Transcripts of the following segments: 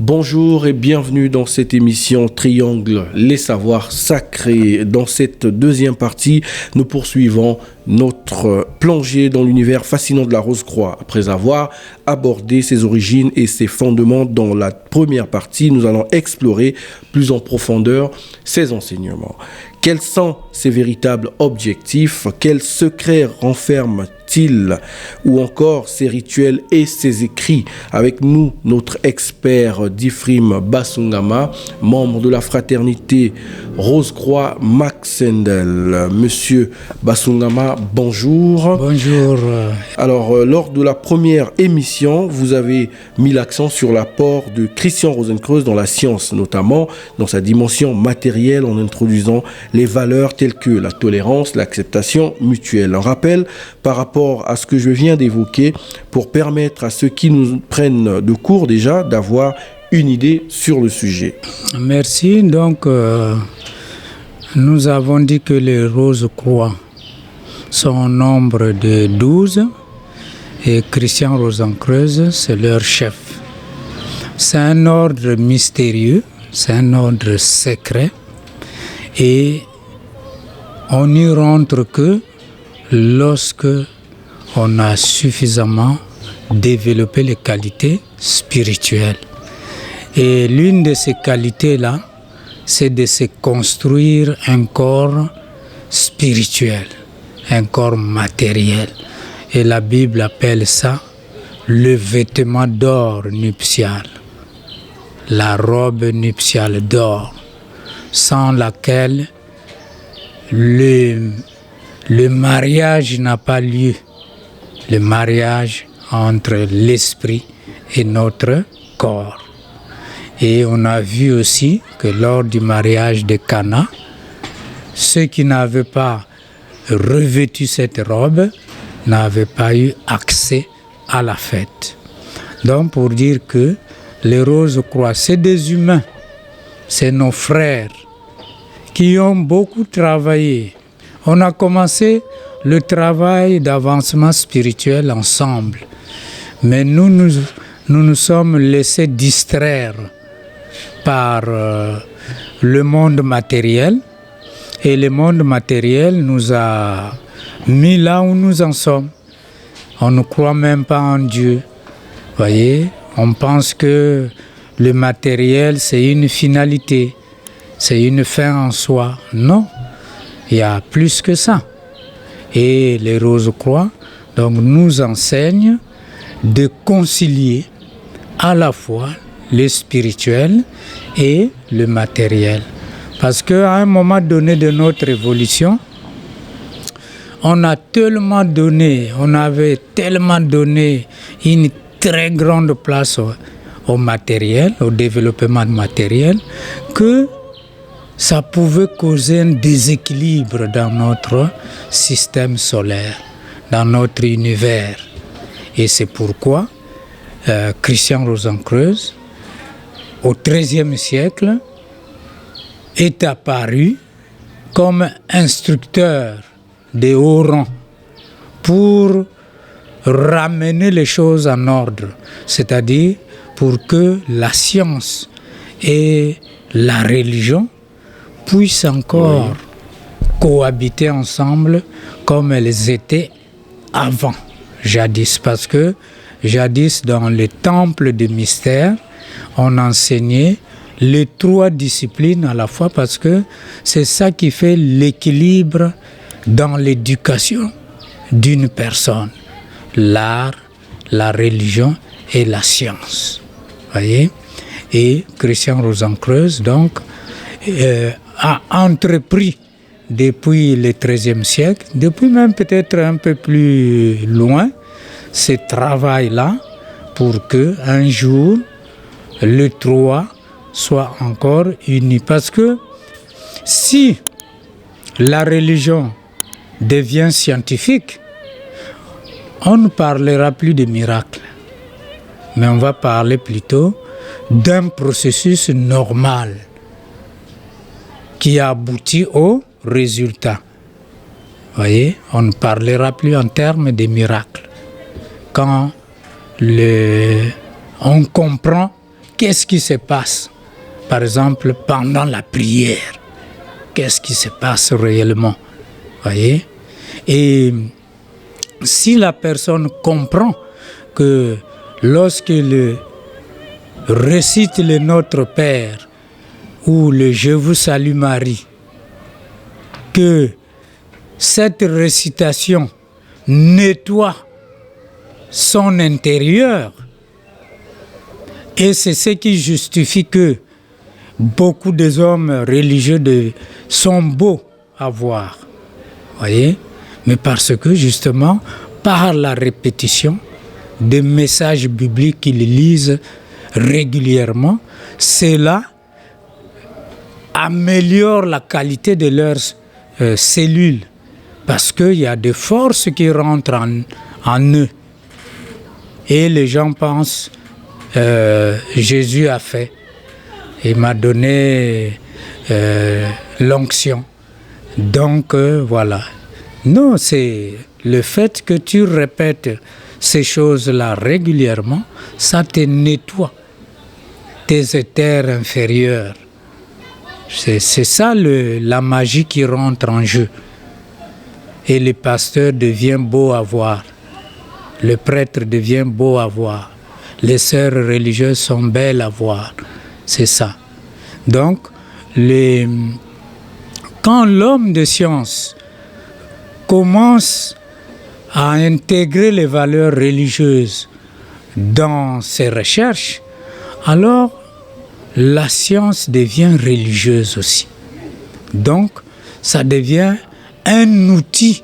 Bonjour et bienvenue dans cette émission Triangle, les savoirs sacrés. Dans cette deuxième partie, nous poursuivons notre plongée dans l'univers fascinant de la Rose-Croix. Après avoir abordé ses origines et ses fondements dans la première partie, nous allons explorer plus en profondeur ses enseignements. Quels sont ses véritables objectifs? Quels secrets renferme-t-il? Ou encore ses rituels et ses écrits? Avec nous, notre expert Difrim Basungama, membre de la fraternité Rose-Croix Maxendel. Monsieur Basungama, bonjour. Bonjour. Alors, lors de la première émission, vous avez mis l'accent sur l'apport de Christian Rosenkreuz dans la science, notamment dans sa dimension matérielle en introduisant les valeurs telles que la tolérance, l'acceptation mutuelle. Un rappel par rapport à ce que je viens d'évoquer pour permettre à ceux qui nous prennent de court déjà d'avoir une idée sur le sujet. Merci. Donc, nous avons dit que les Rose-Croix sont au nombre de 12 et Christian Rosenkreuz, c'est leur chef. C'est un ordre mystérieux, c'est un ordre secret et on n'y rentre que lorsque on a suffisamment développé les qualités spirituelles. Et l'une de ces qualités-là, c'est de se construire un corps spirituel, un corps matériel. Et la Bible appelle ça le vêtement d'or nuptial, la robe nuptiale d'or, sans laquelle le mariage n'a pas lieu, le mariage entre l'esprit et notre corps. Et on a vu aussi que lors du mariage de Cana, ceux qui n'avaient pas revêtu cette robe n'avaient pas eu accès à la fête. Donc pour dire que les Rose-Croix, c'est des humains, c'est nos frères qui ont beaucoup travaillé. On a commencé le travail d'avancement spirituel ensemble, mais nous nous sommes laissés distraire par le monde matériel, et le monde matériel nous a mis là où nous en sommes. On ne croit même pas en Dieu. Voyez, on pense que le matériel c'est une finalité, c'est une fin en soi. Non, il y a plus que ça. Et les Rose-Croix donc nous enseignent de concilier à la fois le spirituel et le matériel. Parce qu'à un moment donné de notre évolution, on avait tellement donné une très grande place au matériel, au développement matériel, que ça pouvait causer un déséquilibre dans notre système solaire, dans notre univers. Et c'est pourquoi Christian Rosenkreuz, au XIIIe siècle, est apparu comme instructeur de haut rang pour ramener les choses en ordre, c'est-à-dire pour que la science et la religion puissent encore cohabiter ensemble comme elles étaient avant, jadis. Parce que jadis, dans les temples de mystère, on enseignait les trois disciplines à la fois, parce que c'est ça qui fait l'équilibre dans l'éducation d'une personne: l'art, la religion et la science. Voyez? Et Christian Rosenkreuz donc a entrepris depuis le XIIIe siècle, depuis même peut-être un peu plus loin, ce travail-là pour que un jour le trois soit encore unis. Parce que si la religion devient scientifique, on ne parlera plus de miracles, mais on va parler plutôt d'un processus normal qui aboutit au résultat. Voyez, on ne parlera plus en termes de miracles. Quand on comprend qu'est-ce qui se passe, par exemple, pendant la prière. Qu'est-ce qui se passe réellement, voyez? Et si la personne comprend que lorsqu'il récite le Notre Père ou le Je vous salue Marie, que cette récitation nettoie son intérieur, et c'est ce qui justifie que beaucoup des hommes religieux sont beaux à voir, voyez, mais parce que justement, par la répétition des messages bibliques qu'ils lisent régulièrement, cela améliore la qualité de leurs cellules, parce qu'il y a des forces qui rentrent en eux. Et les gens pensent, Jésus a fait, il m'a donné l'onction. Donc voilà. Non, c'est le fait que tu répètes ces choses-là régulièrement, ça te nettoie tes éthers inférieurs. C'est ça la magie qui rentre en jeu. Et le pasteur devient beau à voir. Le prêtre devient beau à voir. Les sœurs religieuses sont belles à voir. C'est ça. Donc, quand l'homme de science commence à intégrer les valeurs religieuses dans ses recherches, alors la science devient religieuse aussi. Donc, ça devient un outil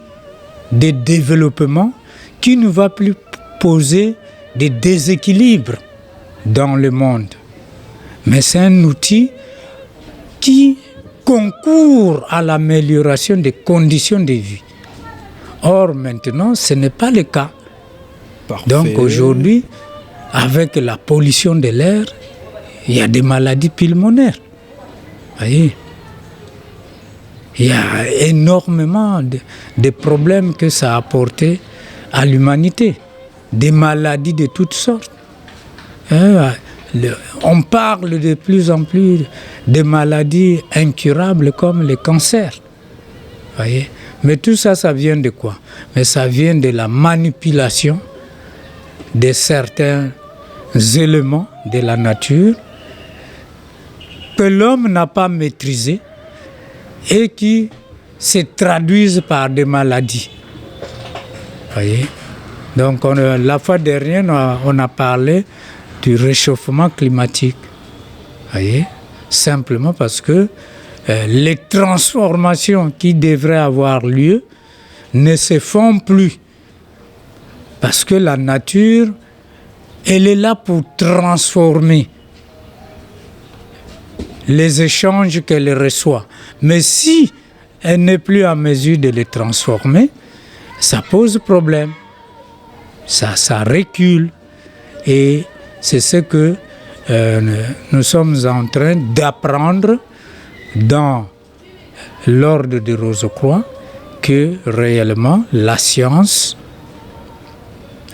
de développement qui ne va plus poser des déséquilibres dans le monde. Mais c'est un outil qui concourt à l'amélioration des conditions de vie. Or, maintenant, ce n'est pas le cas. Parfait. Donc, aujourd'hui, avec la pollution de l'air, il y a des maladies pulmonaires. Voyez, il y a énormément de problèmes que ça a apporté à l'humanité. Des maladies de toutes sortes. On parle de plus en plus de maladies incurables comme les cancers. Voyez? Mais tout ça, ça vient de quoi? Mais ça vient de la manipulation de certains éléments de la nature que l'homme n'a pas maîtrisés et qui se traduisent par des maladies. Voyez? Donc, la fois dernière, on a parlé du réchauffement climatique. Voyez? Simplement parce que les transformations qui devraient avoir lieu ne se font plus. Parce que la nature, elle est là pour transformer les échanges qu'elle reçoit. Mais si elle n'est plus en mesure de les transformer, ça pose problème. Ça recule. Et c'est ce que nous sommes en train d'apprendre dans l'ordre de Rose-Croix, que réellement la science,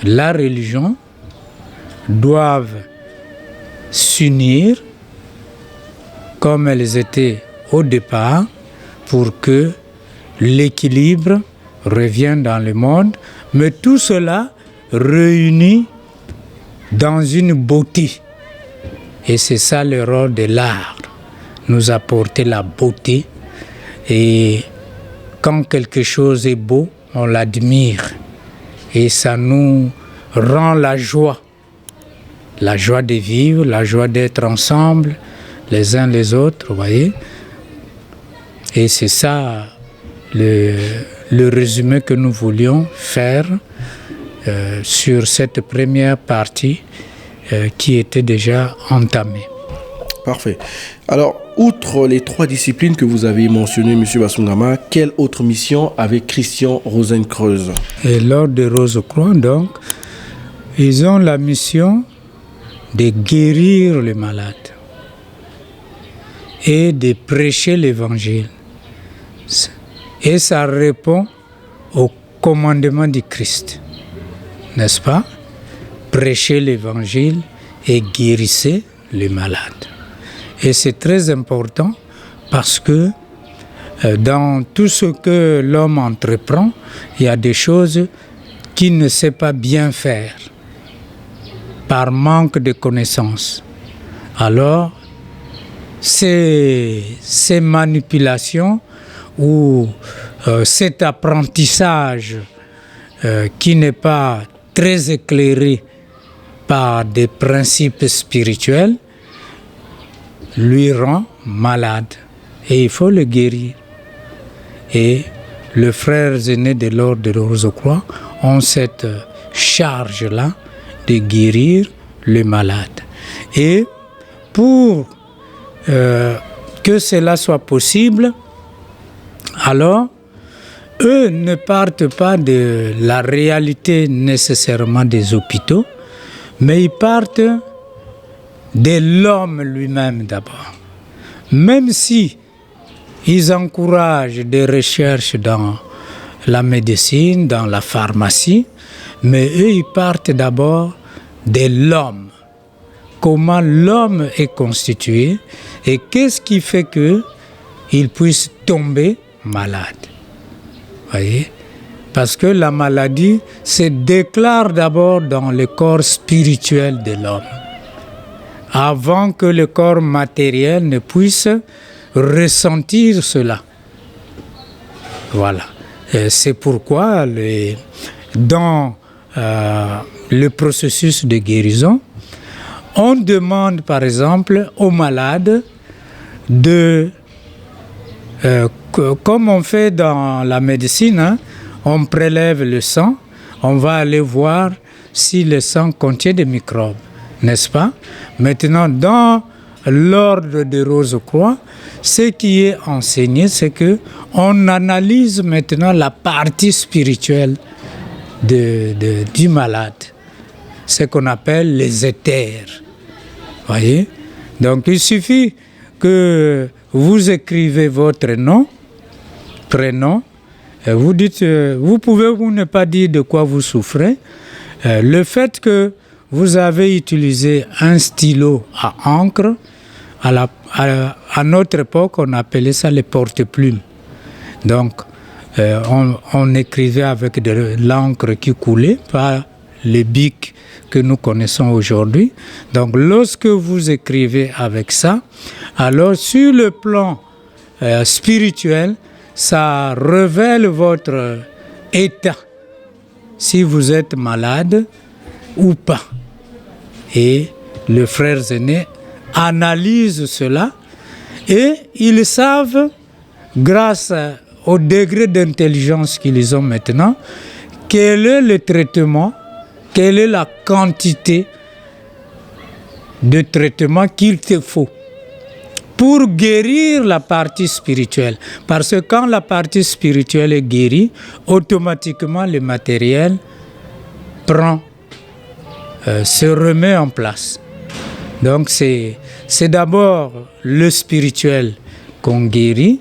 la religion doivent s'unir comme elles étaient au départ pour que l'équilibre revienne dans le monde, mais tout cela réuni dans une beauté. Et c'est ça le rôle de l'art, nous apporter la beauté. Et quand quelque chose est beau, on l'admire. Et ça nous rend la joie de vivre, la joie d'être ensemble, les uns les autres, vous voyez. Et c'est ça le résumé que nous voulions faire sur cette première partie qui était déjà entamée. Parfait. Alors, outre les 3 disciplines que vous avez mentionnées, M. Basungama, quelle autre mission avec Christian Rosenkreuz? Et l'ordre de Rose-Croix, donc, ils ont la mission de guérir les malades et de prêcher l'évangile. Et ça répond au commandement du Christ, n'est-ce pas? Prêcher l'évangile et guérissez les malades. Et c'est très important parce que dans tout ce que l'homme entreprend, il y a des choses qu'il ne sait pas bien faire par manque de connaissances. Alors, ces manipulations ou cet apprentissage qui n'est pas très éclairé par des principes spirituels lui rend malade et il faut le guérir. Et les frères aînés de l'ordre de Rose-Croix ont cette charge-là de guérir le malade. Et pour que cela soit possible, alors eux ne partent pas de la réalité nécessairement des hôpitaux, mais ils partent de l'homme lui-même d'abord. Même si ils encouragent des recherches dans la médecine, dans la pharmacie, mais eux, ils partent d'abord de l'homme. Comment l'homme est constitué et qu'est-ce qui fait qu'il puisse tomber malade. Voyez? Parce que la maladie se déclare d'abord dans le corps spirituel de l'homme, avant que le corps matériel ne puisse ressentir cela. Voilà. Et c'est pourquoi dans le processus de guérison, on demande par exemple aux malades de, comme on fait dans la médecine, on prélève le sang, on va aller voir si le sang contient des microbes, n'est-ce pas? Maintenant, dans l'ordre de Rose-Croix, ce qui est enseigné, c'est qu'on analyse maintenant la partie spirituelle du malade, ce qu'on appelle les éthers. Voyez? Donc il suffit que vous écrivez votre nom, prénom, et vous dites, vous pouvez vous ne pas dire de quoi vous souffrez. Le fait que vous avez utilisé un stylo à encre, à notre époque, on appelait ça les porte-plumes. Donc, on écrivait avec de l'encre qui coulait, pas les bics que nous connaissons aujourd'hui. Donc, lorsque vous écrivez avec ça, alors sur le plan spirituel, ça révèle votre état, si vous êtes malade ou pas. Et les frères aînés analysent cela et ils savent, grâce au degré d'intelligence qu'ils ont maintenant, quel est le traitement, quelle est la quantité de traitement qu'il te faut pour guérir la partie spirituelle. Parce que quand la partie spirituelle est guérie, automatiquement le matériel se remet en place. Donc c'est d'abord le spirituel qu'on guérit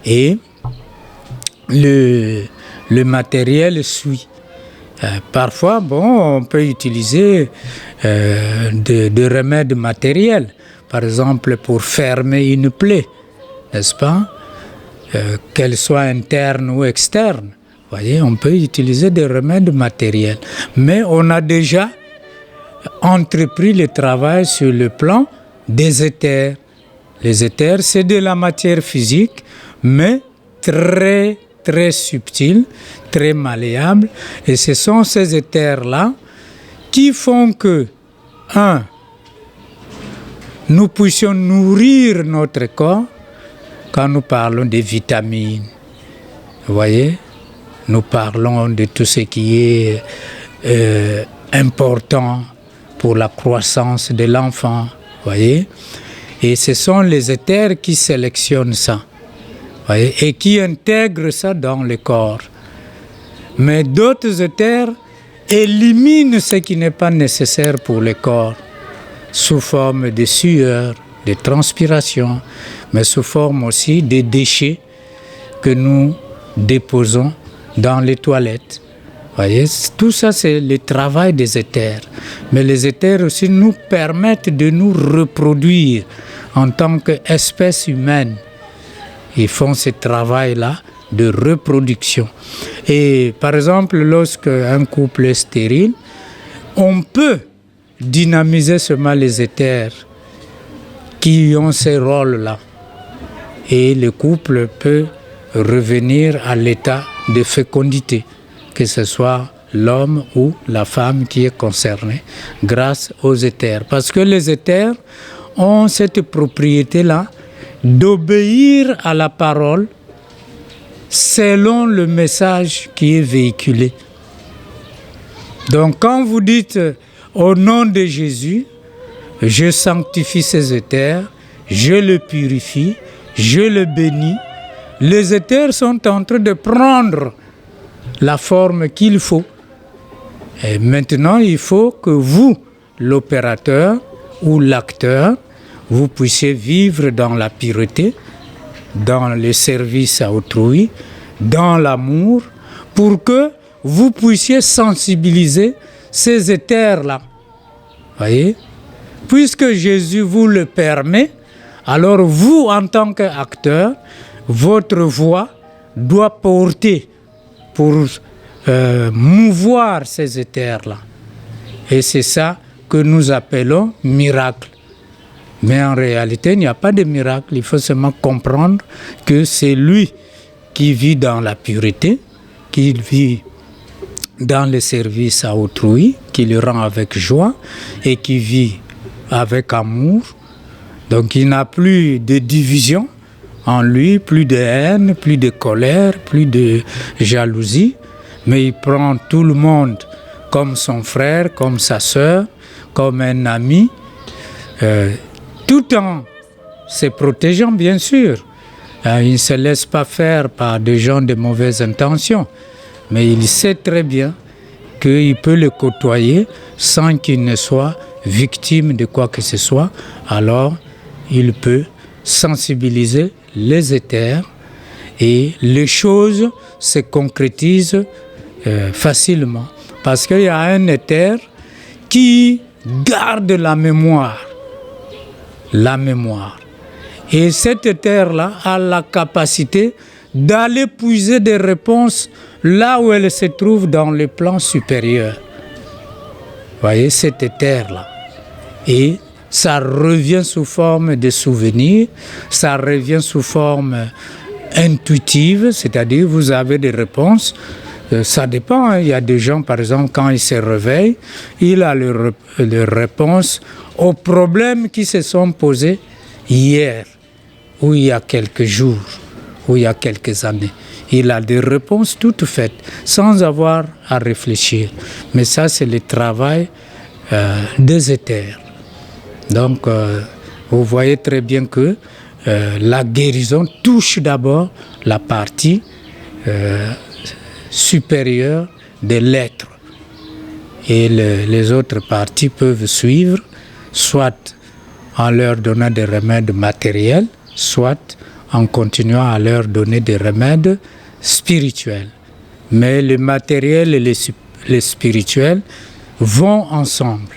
et le matériel suit. Parfois, on peut utiliser des remèdes matériels, par exemple pour fermer une plaie, n'est-ce pas? Qu'elle soit interne ou externe. Vous voyez, on peut utiliser des remèdes matériels. Mais on a déjà entrepris le travail sur le plan des éthers. Les éthers, c'est de la matière physique, mais très, très subtile, très malléable. Et ce sont ces éthers-là qui font que, nous puissions nourrir notre corps quand nous parlons des vitamines. Vous voyez, nous parlons de tout ce qui est important pour la croissance de l'enfant. Vous voyez, et ce sont les éthers qui sélectionnent ça. Voyez, et qui intègrent ça dans le corps. Mais d'autres éthers éliminent ce qui n'est pas nécessaire pour le corps, sous forme de sueur, de transpiration, mais sous forme aussi de déchets que nous déposons dans les toilettes. Voyez, tout ça, c'est le travail des éthers. Mais les éthers aussi nous permettent de nous reproduire en tant qu'espèce humaine. Ils font ce travail-là de reproduction. Et par exemple, lorsque un couple est stérile, on peut dynamiser seulement les éthers qui ont ces rôles-là. Et le couple peut revenir à l'état de fécondité, que ce soit l'homme ou la femme qui est concernée, grâce aux éthers. Parce que les éthers ont cette propriété-là d'obéir à la parole selon le message qui est véhiculé. Donc quand vous dites au nom de Jésus, je sanctifie ces éthers, je le purifie, je le bénis, les éthers sont en train de prendre la forme qu'il faut. Et maintenant, il faut que vous, l'opérateur ou l'acteur, vous puissiez vivre dans la pureté, dans le service à autrui, dans l'amour, pour que vous puissiez sensibiliser ces éthers-là. Voyez? Puisque Jésus vous le permet, alors vous, en tant qu'acteur, votre voix doit porter pour mouvoir ces éthers-là. Et c'est ça que nous appelons miracle. Mais en réalité, il n'y a pas de miracle. Il faut seulement comprendre que c'est lui qui vit dans la pureté, qui vit dans le service à autrui, qui le rend avec joie et qui vit avec amour. Donc il n'a plus de division en lui, plus de haine, plus de colère, plus de jalousie, mais il prend tout le monde comme son frère, comme sa sœur, comme un ami, tout en se protégeant bien sûr. Il ne se laisse pas faire par des gens de mauvaises intentions, mais il sait très bien qu'il peut le côtoyer sans qu'il ne soit victime de quoi que ce soit. Alors il peut sensibiliser les éthers et les choses se concrétisent facilement. Parce qu'il y a un éther qui garde la mémoire. La mémoire. Et cet éther-là a la capacité d'aller puiser des réponses là où elles se trouvent dans le plan supérieur. Vous voyez, cet éther-là. Et ça revient sous forme de souvenirs, ça revient sous forme intuitive, c'est-à-dire vous avez des réponses. Ça dépend, hein. Il y a des gens, par exemple, quand ils se réveillent, il a les réponses aux problèmes qui se sont posés hier, ou il y a quelques jours, ou il y a quelques années. Il a des réponses toutes faites, sans avoir à réfléchir. Mais ça, c'est le travail des éthers. Donc, vous voyez très bien que la guérison touche d'abord la partie supérieure de l'être. Et les autres parties peuvent suivre, soit en leur donnant des remèdes matériels, soit en continuant à leur donner des remèdes spirituels. Mais le matériel et le spirituel vont ensemble.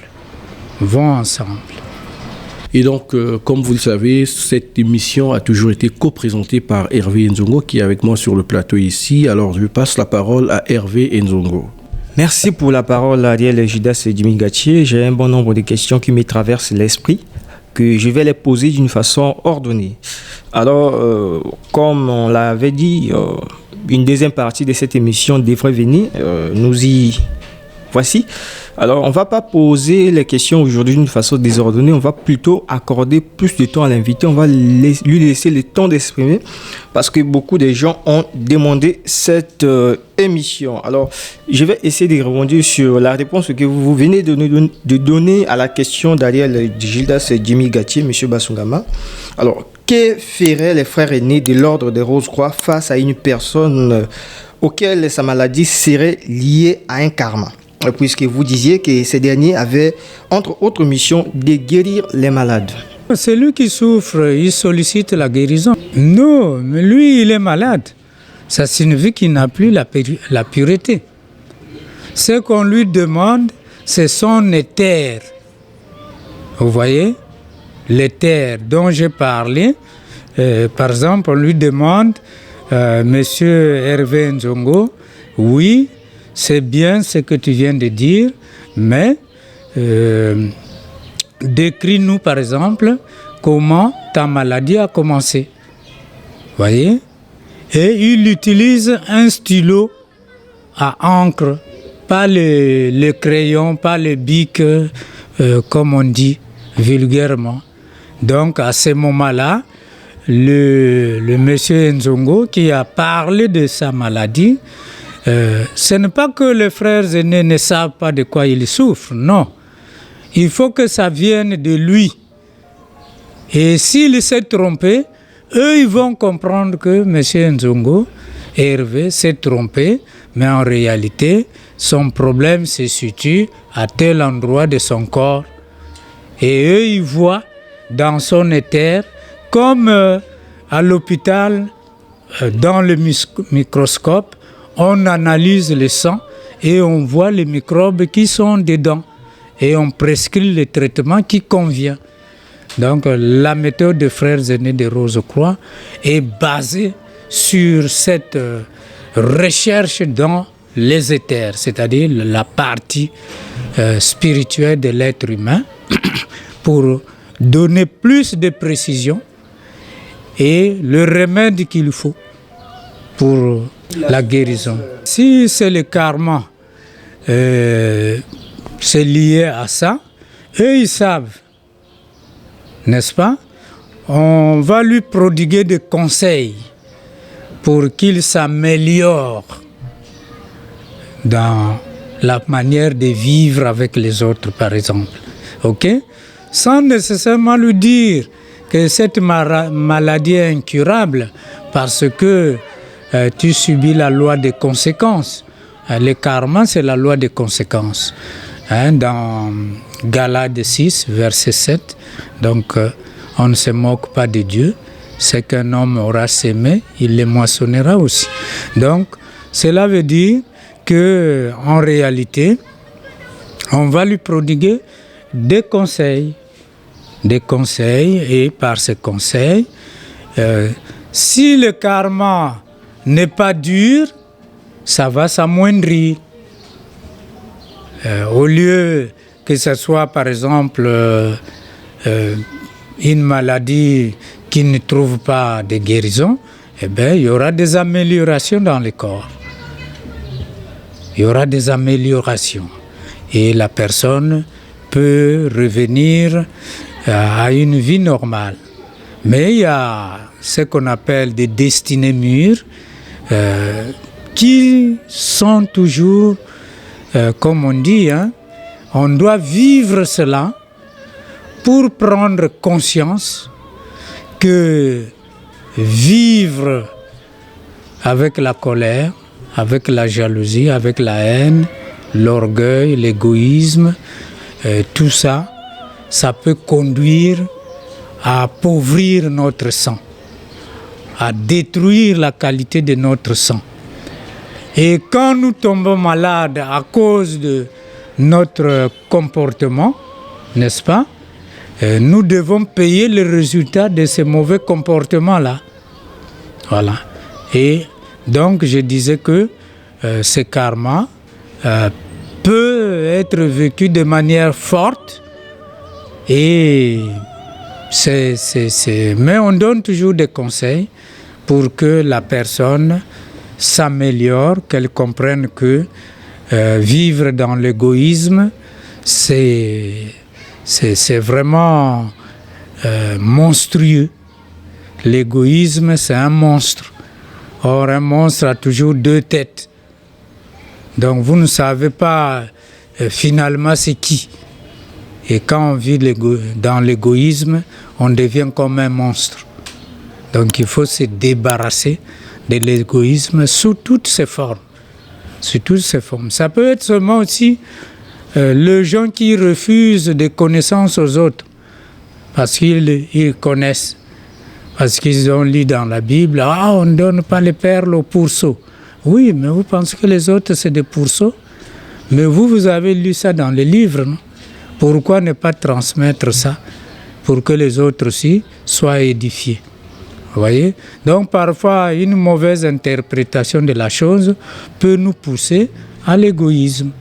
Et donc, comme vous le savez, cette émission a toujours été co-présentée par Hervé Nzongo, qui est avec moi sur le plateau ici. Alors, je passe la parole à Hervé Nzongo. Merci pour la parole, Ariel Gildas et Jimmy Gatier. J'ai un bon nombre de questions qui me traversent l'esprit, que je vais les poser d'une façon ordonnée. Alors, comme on l'avait dit, une deuxième partie de cette émission devrait venir. Nous y voici. Alors, on ne va pas poser les questions aujourd'hui d'une façon désordonnée. On va plutôt accorder plus de temps à l'invité. On va lui laisser le temps d'exprimer parce que beaucoup de gens ont demandé cette émission. Alors, je vais essayer de rebondir sur la réponse que vous venez de donner à la question d'Ariel Gildas et Jimmy Gatier, M. Basungama. Alors, que feraient les frères aînés de l'ordre des Rose-Croix face à une personne auquel sa maladie serait liée à un karma? Puisque vous disiez que ces derniers avaient, entre autres missions, de guérir les malades. Celui qui souffre, il sollicite la guérison. Non, mais lui, il est malade. Ça signifie qu'il n'a plus la pureté. Ce qu'on lui demande, c'est son éther. Vous voyez, l'éther dont j'ai parlé, par exemple, on lui demande, Monsieur Hervé Nzongo, oui, c'est bien ce que tu viens de dire, mais décris-nous par exemple comment ta maladie a commencé. Voyez? Et il utilise un stylo à encre, pas le crayon, pas le bic, comme on dit vulgairement. Donc à ce moment-là, le monsieur Nzongo qui a parlé de sa maladie, ce n'est pas que les frères aînés ne savent pas de quoi ils souffrent, non. Il faut que ça vienne de lui. Et s'il s'est trompé, eux, ils vont comprendre que M. Nzongo, Hervé, s'est trompé, mais en réalité, son problème se situe à tel endroit de son corps. Et eux, ils voient dans son éther, comme à l'hôpital, dans le microscope, on analyse le sang et on voit les microbes qui sont dedans. Et on prescrit le traitement qui convient. Donc la méthode des frères aînés de Rose-Croix est basée sur cette recherche dans les éthers, c'est-à-dire la partie spirituelle de l'être humain, pour donner plus de précision et le remède qu'il faut pour la guérison. Si c'est le karma, c'est lié à ça, eux ils savent, n'est-ce pas? On va lui prodiguer des conseils pour qu'il s'améliore dans la manière de vivre avec les autres, par exemple. Ok? Sans nécessairement lui dire que cette maladie est incurable parce que tu subis la loi des conséquences. Le karma, c'est la loi des conséquences. Dans Galates 6, verset 7, donc on ne se moque pas de Dieu. Ce qu'un homme aura sémé, il le moissonnera aussi. Donc, cela veut dire qu'en réalité, on va lui prodiguer des conseils, et par ces conseils, si le karma n'est pas dur, ça va s'amoindrir. Au lieu que ce soit par exemple une maladie qui ne trouve pas de guérison, eh bien, il y aura des améliorations dans le corps. Il y aura des améliorations. Et la personne peut revenir à une vie normale. Mais il y a ce qu'on appelle des destinées mûres qui sont toujours, comme on dit, on doit vivre cela pour prendre conscience que vivre avec la colère, avec la jalousie, avec la haine, l'orgueil, l'égoïsme, tout ça, ça peut conduire à appauvrir notre sang, à détruire la qualité de notre sang. Et quand nous tombons malades à cause de notre comportement, n'est-ce pas, nous devons payer le résultat de ces mauvais comportements-là. Voilà. Et donc, je disais que ce karma peut être vécu de manière forte et mais on donne toujours des conseils pour que la personne s'améliore, qu'elle comprenne que vivre dans l'égoïsme, c'est vraiment monstrueux. L'égoïsme, c'est un monstre. Or, un monstre a toujours deux têtes. Donc, vous ne savez pas finalement c'est qui. Et quand on vit dans l'égoïsme, on devient comme un monstre. Donc, il faut se débarrasser de l'égoïsme sous toutes ses formes. Sous toutes ses formes. Ça peut être seulement aussi les gens qui refusent des connaissances aux autres parce qu'ils connaissent, parce qu'ils ont lu dans la Bible, on ne donne pas les perles aux pourceaux. Oui, mais vous pensez que les autres c'est des pourceaux? Mais vous avez lu ça dans les livres, non? Pourquoi ne pas transmettre ça pour que les autres aussi soient édifiés? Vous voyez? Donc parfois, une mauvaise interprétation de la chose peut nous pousser à l'égoïsme.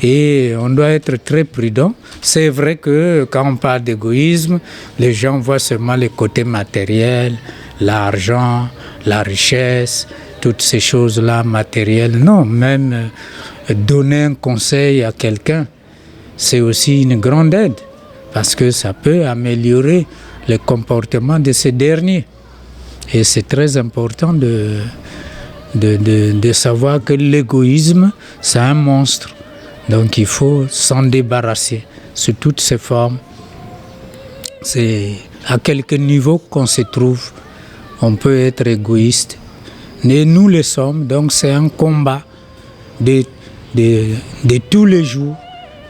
Et on doit être très prudent. C'est vrai que quand on parle d'égoïsme, les gens voient seulement les côtés matériels, l'argent, la richesse, toutes ces choses-là matérielles. Non, même donner un conseil à quelqu'un, c'est aussi une grande aide, parce que ça peut améliorer le comportement de ces derniers. Et c'est très important de savoir que l'égoïsme, c'est un monstre. Donc il faut s'en débarrasser sous toutes ses formes. C'est à quelque niveau qu'on se trouve. On peut être égoïste. Mais nous le sommes, donc c'est un combat de tous les jours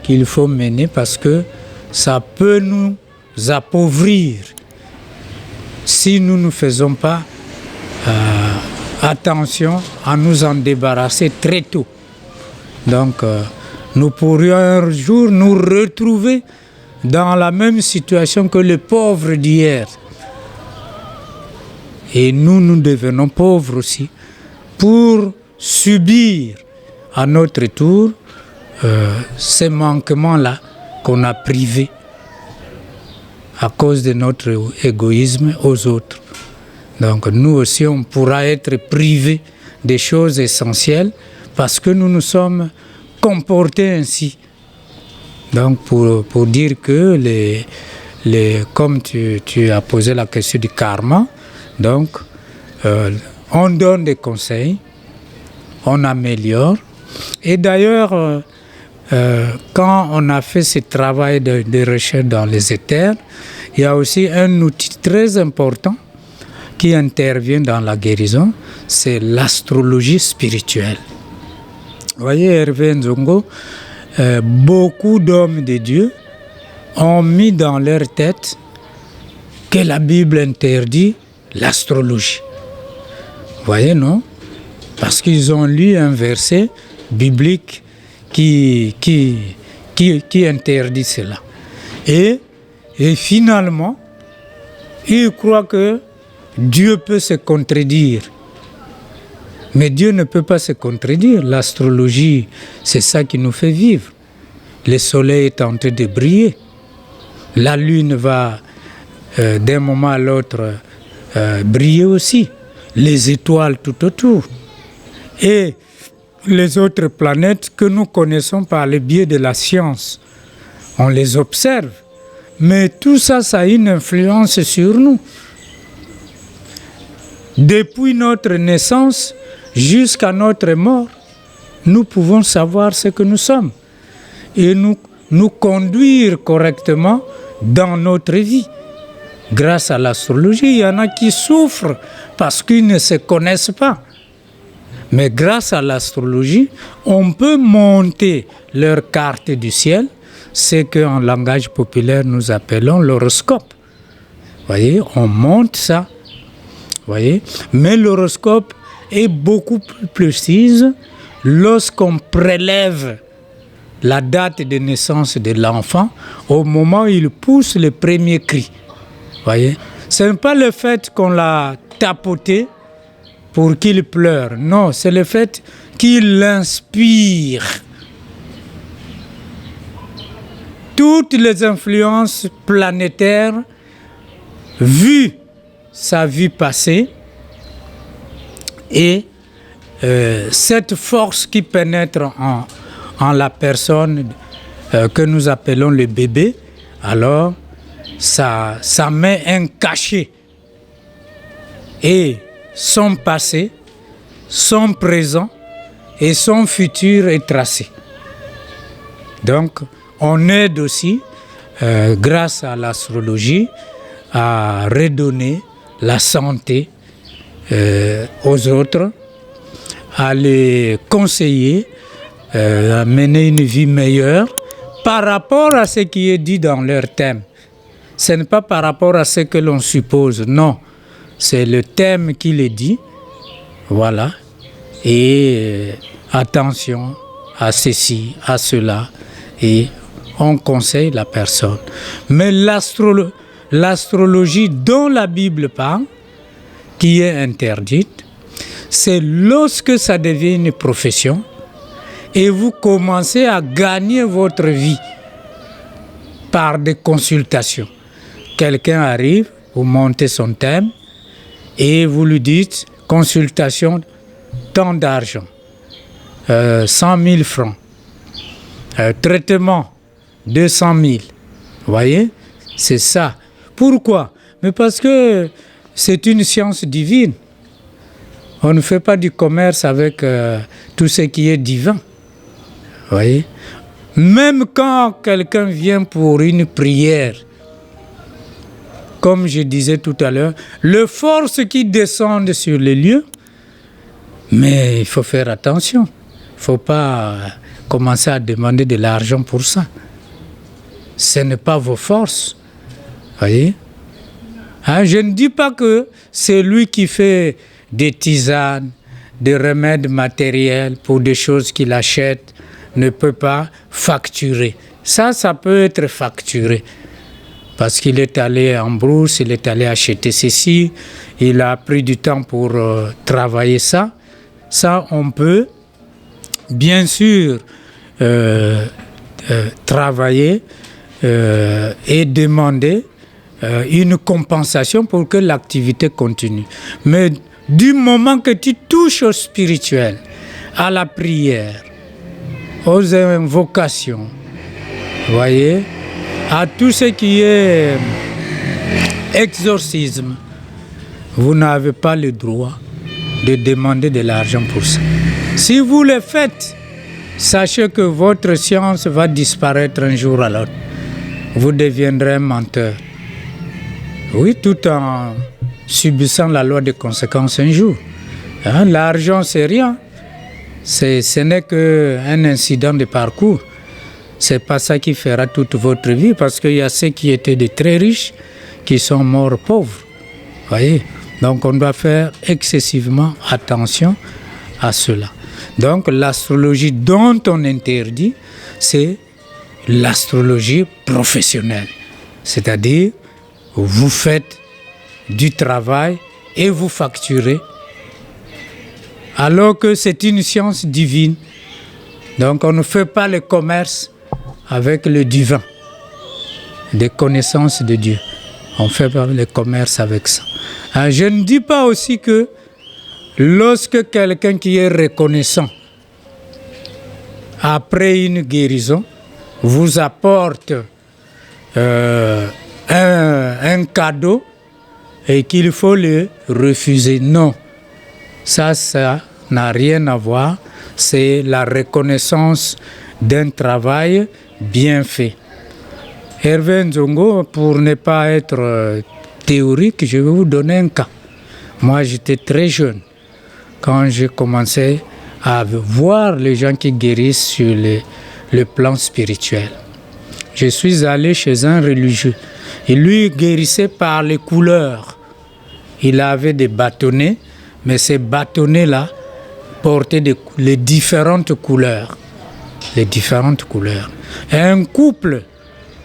qu'il faut mener, parce que ça peut nous appauvrir si nous ne faisons pas attention à nous en débarrasser très tôt. Donc nous pourrions un jour nous retrouver dans la même situation que les pauvres d'hier. Et nous devenons pauvres aussi pour subir à notre tour ces manquements-là qu'on a privés à cause de notre égoïsme aux autres. Donc nous aussi, on pourra être privés des choses essentielles parce que nous nous sommes comportés ainsi. Donc pour dire que comme tu as posé la question du karma, donc on donne des conseils, on améliore. Et d'ailleurs, quand on a fait ce travail de recherche dans les éthers, il y a aussi un outil très important qui intervient dans la guérison, c'est l'astrologie spirituelle. Vous voyez, Hervé Nzongo, beaucoup d'hommes de Dieu ont mis dans leur tête que la Bible interdit l'astrologie. Vous voyez, non? Parce qu'ils ont lu un verset biblique qui interdit cela. Et finalement, ils croient que Dieu peut se contredire. Mais Dieu ne peut pas se contredire. L'astrologie, c'est ça qui nous fait vivre. Le soleil est en train de briller. La lune va d'un moment à l'autre briller aussi. Les étoiles tout autour. Et les autres planètes que nous connaissons par le biais de la science. On les observe. Mais tout ça, ça a une influence sur nous. Depuis notre naissance jusqu'à notre mort, nous pouvons savoir ce que nous sommes et nous conduire correctement dans notre vie. Grâce à l'astrologie, il y en a qui souffrent parce qu'ils ne se connaissent pas. Mais grâce à l'astrologie, on peut monter leur carte du ciel, ce qu'en langage populaire nous appelons l'horoscope. Vous voyez, on monte ça. Voyez? Mais l'horoscope est beaucoup plus précise lorsqu'on prélève la date de naissance de l'enfant au moment où il pousse le premier cri. Voyez? Ce n'est pas le fait qu'on l'a tapoté pour qu'il pleure. Non, c'est le fait qu'il inspire. Toutes les influences planétaires, vues sa vie passée, et cette force qui pénètre en la personne que nous appelons le bébé, alors ça met un cachet. Et son passé, son présent et son futur est tracé. Donc on aide aussi, grâce à l'astrologie, à redonner la santé aux autres, à les conseiller, à mener une vie meilleure par rapport à ce qui est dit dans leur thème. Ce n'est pas par rapport à ce que l'on suppose, non. C'est le thème qui le dit, voilà. Et attention à ceci, à cela, et on conseille la personne. Mais l'astrologie dont la Bible parle, qui est interdite, c'est lorsque ça devient une profession et vous commencez à gagner votre vie par des consultations. Quelqu'un arrive, vous montez son thème et vous lui dites consultation, tant d'argent, 100 000 francs, traitement, 200 000. Vous voyez, c'est ça. Pourquoi? Mais parce que c'est une science divine. On ne fait pas du commerce avec tout ce qui est divin. Vous voyez? Même quand quelqu'un vient pour une prière, comme je disais tout à l'heure, les forces qui descendent sur les lieux, mais il faut faire attention. Il ne faut pas commencer à demander de l'argent pour ça. Ce n'est pas vos forces. Vous voyez? Hein, je ne dis pas que c'est lui qui fait des tisanes, des remèdes matériels pour des choses qu'il achète, ne peut pas facturer. Ça peut être facturé. Parce qu'il est allé en brousse, il est allé acheter ceci, il a pris du temps pour travailler ça. Ça, on peut bien sûr travailler et demander une compensation pour que l'activité continue. Mais du moment que tu touches au spirituel, à la prière, aux invocations, vous voyez, à tout ce qui est exorcisme, vous n'avez pas le droit de demander de l'argent pour ça. Si vous le faites, sachez que votre science va disparaître un jour à l'autre. Vous deviendrez un menteur. Oui, tout en subissant la loi des conséquences un jour. Hein, l'argent, c'est rien. Ce n'est qu'un incident de parcours. C'est pas ça qui fera toute votre vie, parce qu'il y a ceux qui étaient de très riches qui sont morts pauvres. Voyez? Donc on doit faire excessivement attention à cela. Donc l'astrologie dont on interdit, c'est l'astrologie professionnelle. C'est-à-dire, vous faites du travail et vous facturez, alors que c'est une science divine. Donc on ne fait pas le commerce avec le divin, des connaissances de Dieu. On fait pas le commerce avec ça. Hein, je ne dis pas aussi que lorsque quelqu'un qui est reconnaissant, après une guérison, vous apporte un cadeau et qu'il faut le refuser. Non, ça n'a rien à voir. C'est la reconnaissance d'un travail bien fait. Hervé Nzongo, pour ne pas être théorique, je vais vous donner un cas. Moi, j'étais très jeune quand j'ai commencé à voir les gens qui guérissent sur le plan spirituel. Je suis allé chez un religieux. Et lui guérissait par les couleurs. Il avait des bâtonnets, mais ces bâtonnets-là portaient les différentes couleurs. Les différentes couleurs. Et un couple,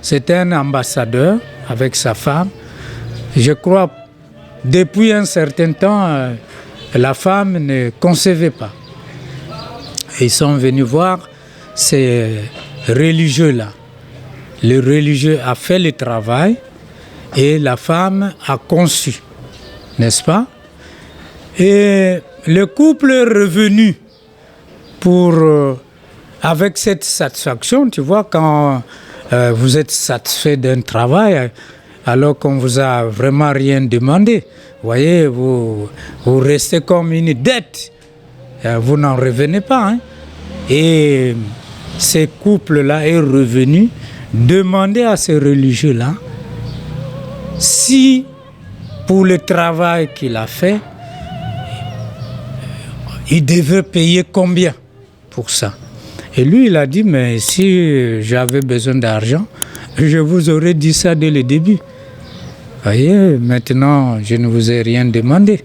c'était un ambassadeur avec sa femme. Je crois, depuis un certain temps, la femme ne concevait pas. Et ils sont venus voir ces religieux-là. Le religieux a fait le travail et la femme a conçu, n'est-ce pas? Et le couple est revenu avec cette satisfaction. Tu vois, quand vous êtes satisfait d'un travail, alors qu'on ne vous a vraiment rien demandé, vous voyez, vous restez comme une dette. Vous n'en revenez pas. Hein? Et ce couple-là est revenu demander à ces religieux-là si, pour le travail qu'il a fait, il devait payer combien pour ça. Et lui, il a dit, mais si j'avais besoin d'argent, je vous aurais dit ça dès le début. Vous voyez, maintenant, je ne vous ai rien demandé.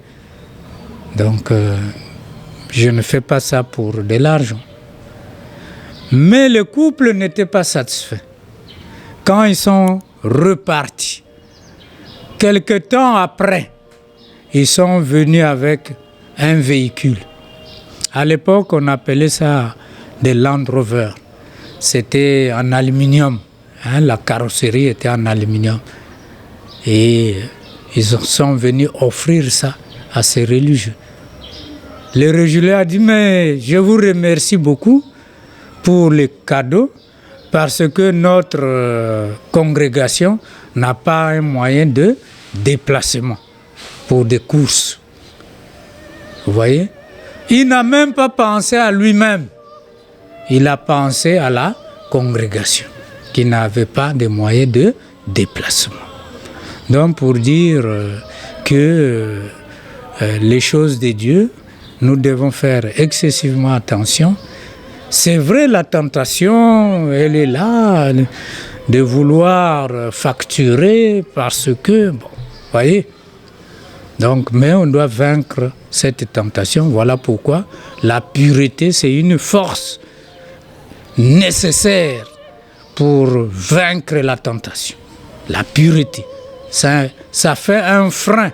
Donc, je ne fais pas ça pour de l'argent. Mais le couple n'était pas satisfait. Quand ils sont repartis, quelque temps après, ils sont venus avec un véhicule. À l'époque, on appelait ça des Land Rover. C'était en aluminium. La carrosserie était en aluminium. Et ils sont venus offrir ça à ces religieux. Le religieux a dit, mais je vous remercie beaucoup pour les cadeaux parce que notre congrégation n'a pas un moyen de déplacement pour des courses. Vous voyez? Il n'a même pas pensé à lui-même. Il a pensé à la congrégation qui n'avait pas de moyens de déplacement. Donc pour dire que les choses de Dieu, nous devons faire excessivement attention. C'est vrai, la tentation, elle est là, de vouloir facturer parce que, bon, vous voyez. Donc, mais on doit vaincre cette tentation. Voilà pourquoi la pureté, c'est une force nécessaire pour vaincre la tentation. La pureté, ça fait un frein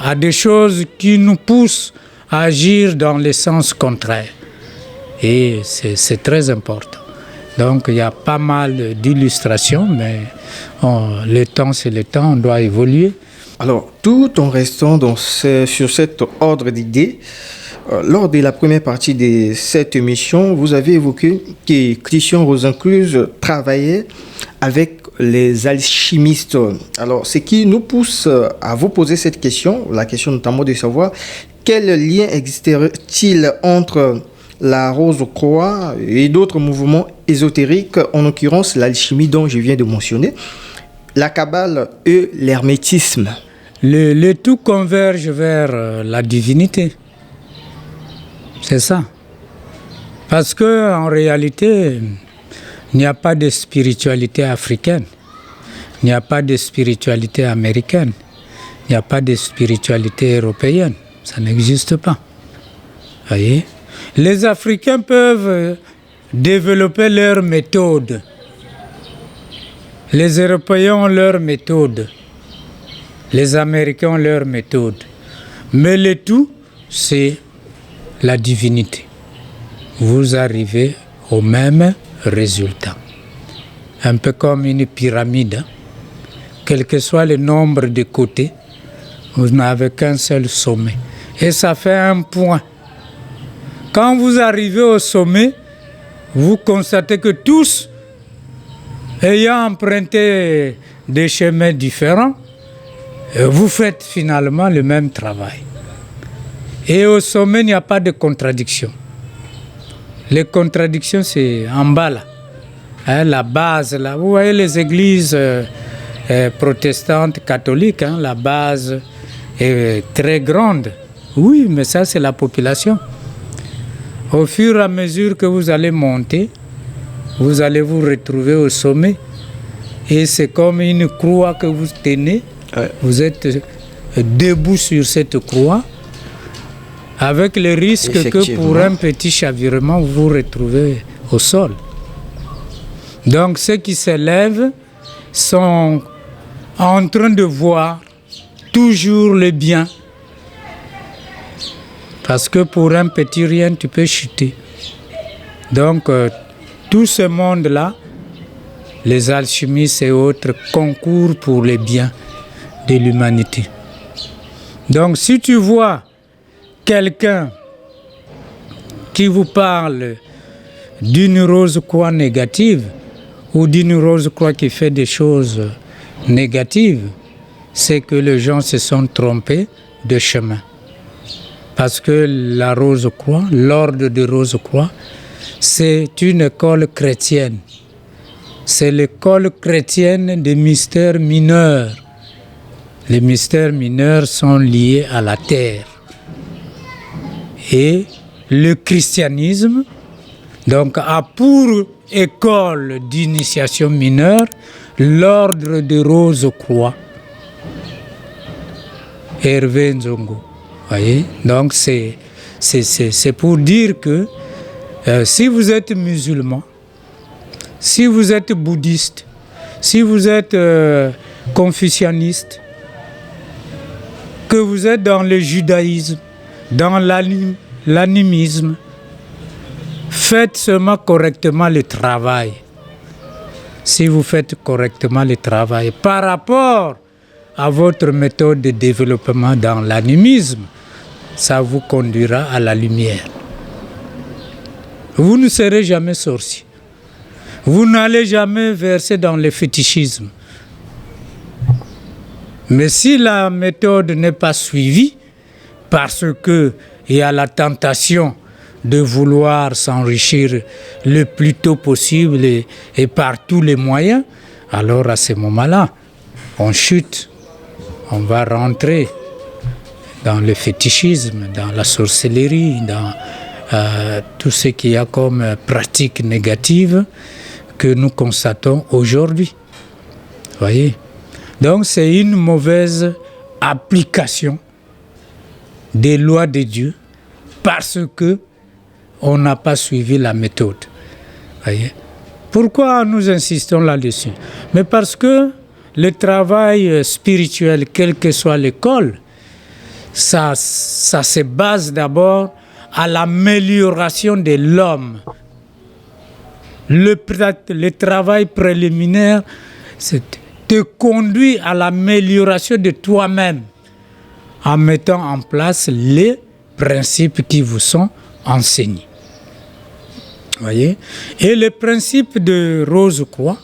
à des choses qui nous poussent à agir dans le sens contraire. Et c'est très important. Donc il y a pas mal d'illustrations, mais le temps c'est le temps, on doit évoluer. Alors, tout en restant sur cet ordre d'idées, lors de la première partie de cette émission, vous avez évoqué que Christian Rosencreuz travaillait avec les alchimistes. Alors, ce qui nous pousse à vous poser cette question, la question notamment de savoir quel lien existerait-il entre la Rose-Croix et d'autres mouvements ésotériques, en l'occurrence l'alchimie dont je viens de mentionner, la Kabbale et l'hermétisme. Le tout converge vers la divinité. C'est ça. Parce qu'en réalité, il n'y a pas de spiritualité africaine, il n'y a pas de spiritualité américaine, il n'y a pas de spiritualité européenne. Ça n'existe pas. Voyez? Les Africains peuvent développer leurs méthodes. Les Européens ont leurs méthodes. Les Américains ont leurs méthodes. Mais le tout, c'est la divinité. Vous arrivez au même résultat. Un peu comme une pyramide. Quel que soit le nombre de côtés, vous n'avez qu'un seul sommet. Et ça fait un point. Quand vous arrivez au sommet, vous constatez que tous, ayant emprunté des chemins différents, vous faites finalement le même travail. Et au sommet, il n'y a pas de contradiction. Les contradictions, c'est en bas là. La base là. Vous voyez les églises protestantes, catholiques, la base est très grande. Oui, mais ça, c'est la population. Au fur et à mesure que vous allez monter, vous allez vous retrouver au sommet. Et c'est comme une croix que vous tenez. Ouais. Vous êtes debout sur cette croix, avec le risque que pour un petit chavirement, vous vous retrouvez au sol. Donc ceux qui s'élèvent sont en train de voir toujours le bien. Parce que pour un petit rien, tu peux chuter. Donc, tout ce monde-là, les alchimistes et autres, concourent pour le bien de l'humanité. Donc, si tu vois quelqu'un qui vous parle d'une rose-croix négative ou d'une rose-croix qui fait des choses négatives, c'est que les gens se sont trompés de chemin. Parce que la Rose-Croix, l'ordre de Rose-Croix, c'est une école chrétienne. C'est l'école chrétienne des mystères mineurs. Les mystères mineurs sont liés à la terre. Et le christianisme, donc, a pour école d'initiation mineure l'ordre de Rose-Croix. Hervé Nzongo. Voyez? Donc c'est pour dire que Si vous êtes musulman, si vous êtes bouddhiste, si vous êtes confucianiste, que vous êtes dans le judaïsme, dans l'animisme, faites seulement correctement le travail. Si vous faites correctement le travail par rapport à votre méthode de développement dans l'animisme, ça vous conduira à la lumière. Vous ne serez jamais sorcier. Vous n'allez jamais verser dans le fétichisme. Mais si la méthode n'est pas suivie, parce qu'il y a la tentation de vouloir s'enrichir le plus tôt possible et par tous les moyens, alors à ce moment-là, on chute, on va rentrer dans le fétichisme, dans la sorcellerie, dans tout ce qu'il y a comme pratique négative que nous constatons aujourd'hui. Voyez ? Donc c'est une mauvaise application des lois de Dieu parce que on n'a pas suivi la méthode. Voyez? Pourquoi nous insistons là-dessus? Mais parce que le travail spirituel, quelle que soit l'école, ça se base d'abord à l'amélioration de l'homme. Le travail préliminaire te conduit à l'amélioration de toi-même en mettant en place les principes qui vous sont enseignés. Voyez? Et les principes de Rose-Croix,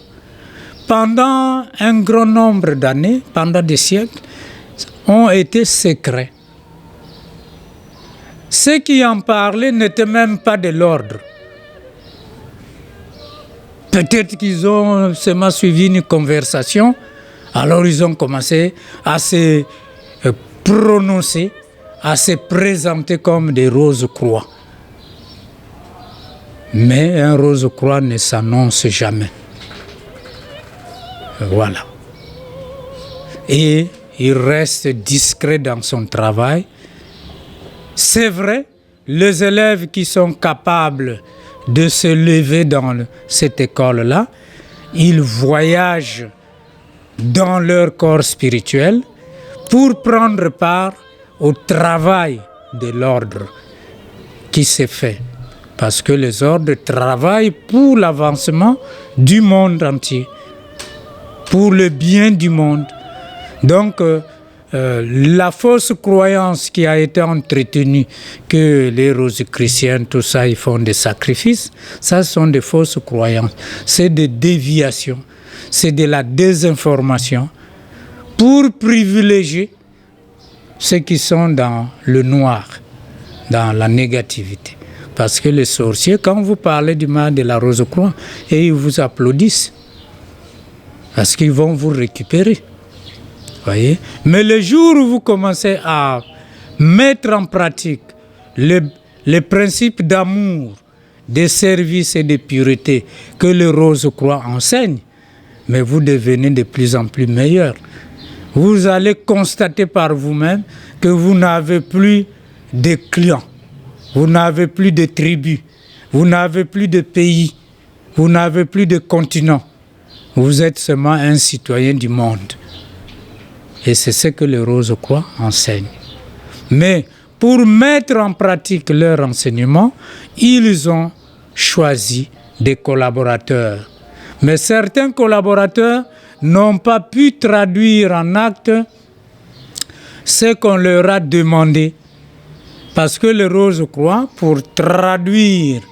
pendant un grand nombre d'années, pendant des siècles, ont été secrets. Ceux qui en parlaient n'étaient même pas de l'ordre. Peut-être qu'ils ont seulement suivi une conversation, alors ils ont commencé à se prononcer, à se présenter comme des Rose-Croix. Mais un Rose-Croix ne s'annonce jamais. Voilà. Et il reste discret dans son travail. C'est vrai, les élèves qui sont capables de se lever dans cette école-là, ils voyagent dans leur corps spirituel pour prendre part au travail de l'ordre qui s'est fait. Parce que les ordres travaillent pour l'avancement du monde entier, pour le bien du monde. Donc, la fausse croyance qui a été entretenue que les rosicruciens, tout ça, ils font des sacrifices, ça sont des fausses croyances. C'est des déviations, c'est de la désinformation pour privilégier ceux qui sont dans le noir, dans la négativité. Parce que les sorciers, quand vous parlez du mal de la Rose-Croix, et ils vous applaudissent, parce qu'ils vont vous récupérer. Voyez? Mais le jour où vous commencez à mettre en pratique les principes d'amour, de service et de pureté que le Rose-Croix enseigne, mais vous devenez de plus en plus meilleur. Vous allez constater par vous-même que vous n'avez plus de clients, vous n'avez plus de tribus, vous n'avez plus de pays, vous n'avez plus de continent. Vous êtes seulement un citoyen du monde. Et c'est ce que les Rose-Croix enseignent. Mais pour mettre en pratique leur enseignement, ils ont choisi des collaborateurs. Mais certains collaborateurs n'ont pas pu traduire en acte ce qu'on leur a demandé. Parce que les Rose-Croix, pour traduire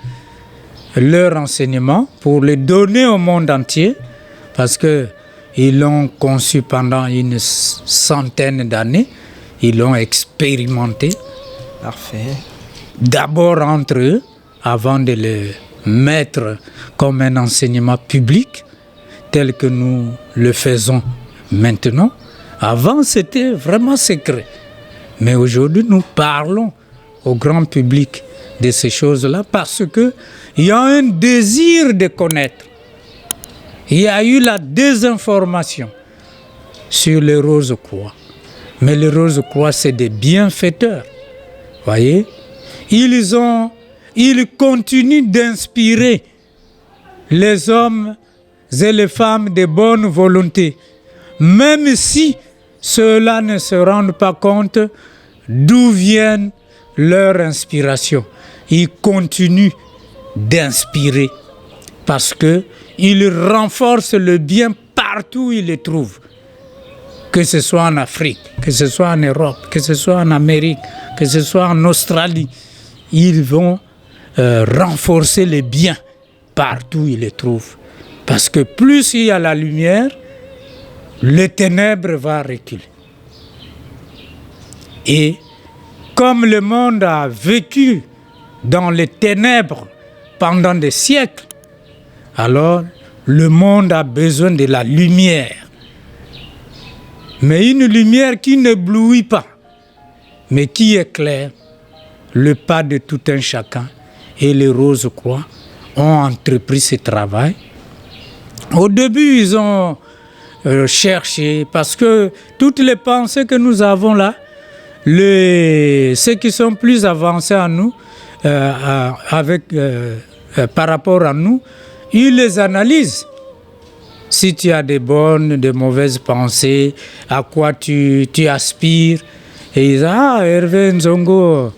leur enseignement, pour le donner au monde entier, parce qu'ils l'ont conçu pendant une centaine d'années, ils l'ont expérimenté. Parfait. D'abord entre eux, avant de le mettre comme un enseignement public, tel que nous le faisons maintenant. Avant, c'était vraiment secret. Mais aujourd'hui, nous parlons au grand public de ces choses-là parce qu'il y a un désir de connaître. Il y a eu la désinformation sur les Rose-Croix. Mais les Rose-Croix, c'est des bienfaiteurs. Voyez? Ils ont il continue d'inspirer les hommes et les femmes de bonne volonté, même si ceux-là ne se rendent pas compte d'où viennent leur inspiration. Il continue d'inspirer parce qu'il renforce le bien partout où il le trouve. Que ce soit en Afrique, que ce soit en Europe, que ce soit en Amérique, que ce soit en Australie, ils vont renforcer le bien partout où ils le trouvent. Parce que plus il y a la lumière, les ténèbres vont reculer. Et comme le monde a vécu dans les ténèbres pendant des siècles, alors le monde a besoin de la lumière. Mais une lumière qui n'éblouit pas, mais qui éclaire le pas de tout un chacun. Et les Rose-Croix ont entrepris ce travail. Au début, ils ont cherché, parce que toutes les pensées que nous avons là, ceux qui sont plus avancés à nous, par rapport à nous, ils les analysent. Si tu as des bonnes, des mauvaises pensées, à quoi tu aspires. Et ils disent, Hervé Nzongo,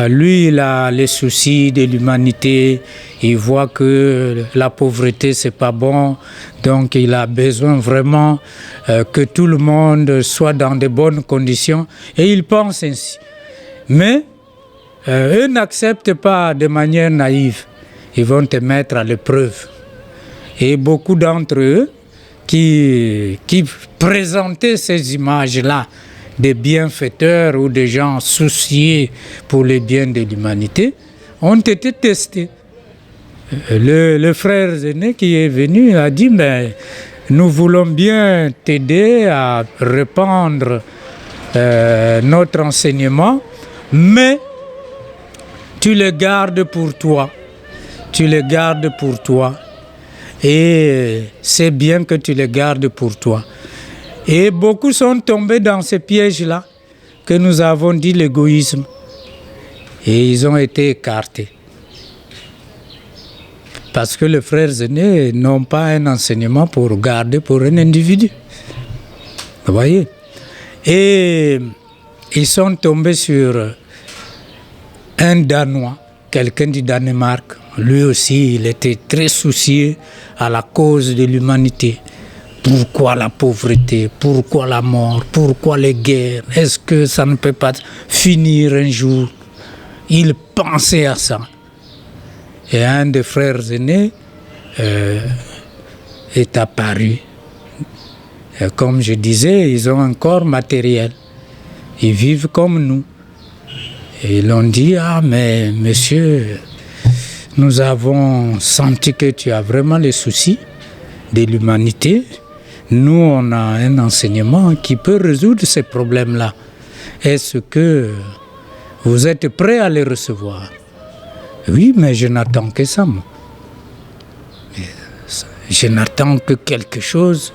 lui, il a les soucis de l'humanité. Il voit que la pauvreté, c'est pas bon. Donc, il a besoin vraiment que tout le monde soit dans de bonnes conditions. Et il pense ainsi. Mais eux n'acceptent pas de manière naïve. Ils vont te mettre à l'épreuve. Et beaucoup d'entre eux qui présentaient ces images-là des bienfaiteurs ou des gens souciés pour le bien de l'humanité ont été testés. Le frère aîné qui est venu a dit, mais nous voulons bien t'aider à répandre notre enseignement, mais tu le gardes pour toi. Tu le gardes pour toi. Et c'est bien que tu le gardes pour toi. Et beaucoup sont tombés dans ce piège-là que nous avons dit l'égoïsme. Et ils ont été écartés. Parce que les frères aînés n'ont pas un enseignement pour garder pour un individu. Vous voyez? Et ils sont tombés sur un Danois, quelqu'un du Danemark. Lui aussi, il était très soucieux à la cause de l'humanité. Pourquoi la pauvreté? Pourquoi la mort? Pourquoi les guerres? Est-ce que ça ne peut pas finir un jour? Il pensait à ça. Et un des frères aînés est apparu. Et comme je disais, ils ont un corps matériel. Ils vivent comme nous. Et ils ont dit, mais monsieur, nous avons senti que tu as vraiment les soucis de l'humanité. Nous, on a un enseignement qui peut résoudre ces problèmes-là. Est-ce que vous êtes prêts à les recevoir? Oui, mais je n'attends que ça, moi. Je n'attends que quelque chose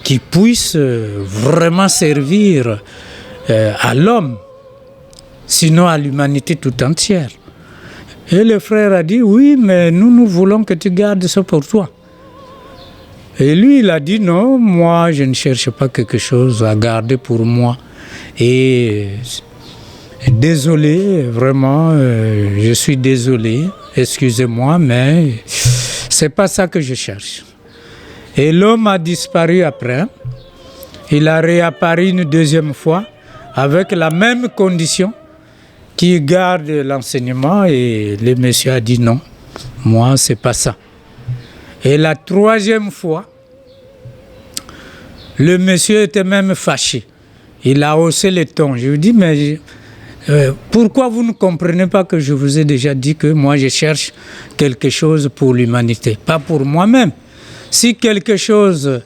qui puisse vraiment servir à l'homme, sinon à l'humanité tout entière. Et le frère a dit, oui, mais nous voulons que tu gardes ça pour toi. Et lui, il a dit, non, moi, je ne cherche pas quelque chose à garder pour moi. Et désolé, vraiment, je suis désolé, excusez-moi, mais c'est pas ça que je cherche. Et l'homme a disparu après. Il a réapparu une deuxième fois avec la même condition, qui garde l'enseignement, et le monsieur a dit non, moi c'est pas ça. Et la troisième fois, le monsieur était même fâché. Il a haussé le ton. Je lui dis, mais pourquoi vous ne comprenez pas que je vous ai déjà dit que moi je cherche quelque chose pour l'humanité, pas pour moi-même. Si quelque chose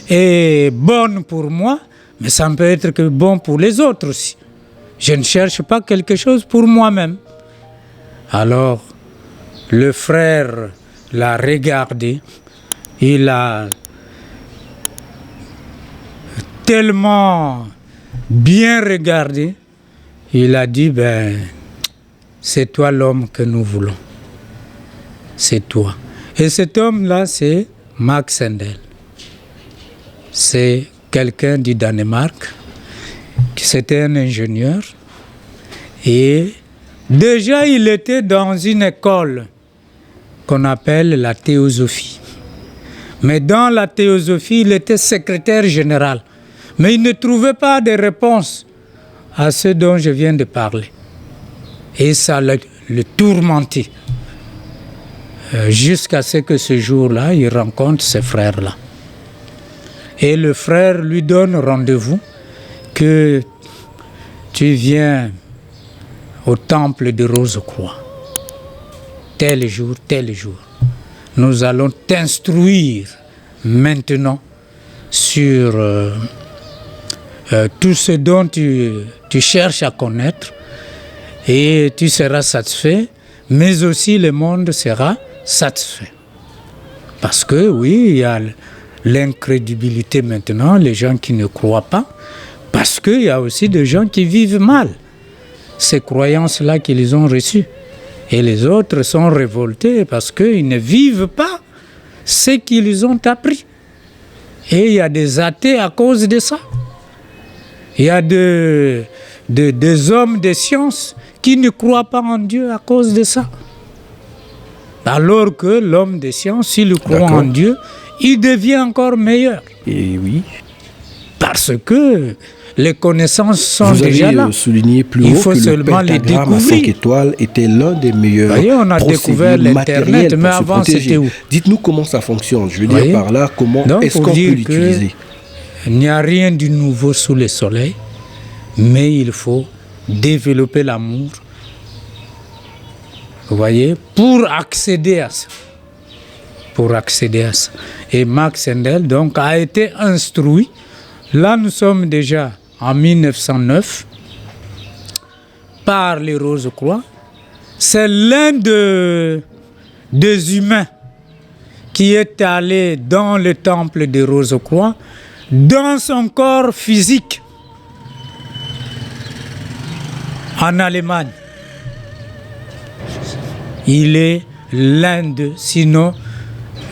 est bon pour moi, mais ça ne peut être que bon pour les autres aussi. Je ne cherche pas quelque chose pour moi-même. Alors, le frère l'a regardé. Il a tellement bien regardé. Il a dit, c'est toi l'homme que nous voulons. C'est toi. Et cet homme-là, c'est Max Sandel. C'est quelqu'un du Danemark. C'était un ingénieur. Et déjà, il était dans une école qu'on appelle la théosophie. Mais dans la théosophie, il était secrétaire général. Mais il ne trouvait pas de réponse à ce dont je viens de parler. Et ça le tourmentait. Jusqu'à ce que ce jour-là, il rencontre ce frère-là. Et le frère lui donne rendez-vous que tu viens au temple de Rose-Croix. Tel jour, tel jour. Nous allons t'instruire maintenant sur tout ce dont tu cherches à connaître et tu seras satisfait, mais aussi le monde sera satisfait. Parce que oui, il y a l'incrédulité maintenant, les gens qui ne croient pas, parce qu'il y a aussi des gens qui vivent mal ces croyances-là qu'ils ont reçues. Et les autres sont révoltés parce qu'ils ne vivent pas ce qu'ils ont appris. Et il y a des athées à cause de ça. Il y a des hommes de science qui ne croient pas en Dieu à cause de ça. Alors que l'homme de science, s'il croit en Dieu, il devient encore meilleur. Et oui. Parce que les connaissances sont déjà là. Vous avez souligné plus haut que le pentagramme à 5 étoiles était l'un des meilleurs. Voyez, on a découvert l'Internet, mais avant c'était où? Dites-nous comment ça fonctionne. Je veux dire par là, comment est-ce qu'on peut l'utiliser? Il n'y a rien de nouveau sous le soleil, mais il faut développer l'amour. Vous voyez, pour accéder à ça. Pour accéder à ça. Et Max Sandel, donc, a été instruit. Là, nous sommes déjà en 1909 par les Rose-Croix. C'est l'un des humains qui est allé dans le temple des Rose-Croix dans son corps physique en Allemagne. Il est l'un de, sinon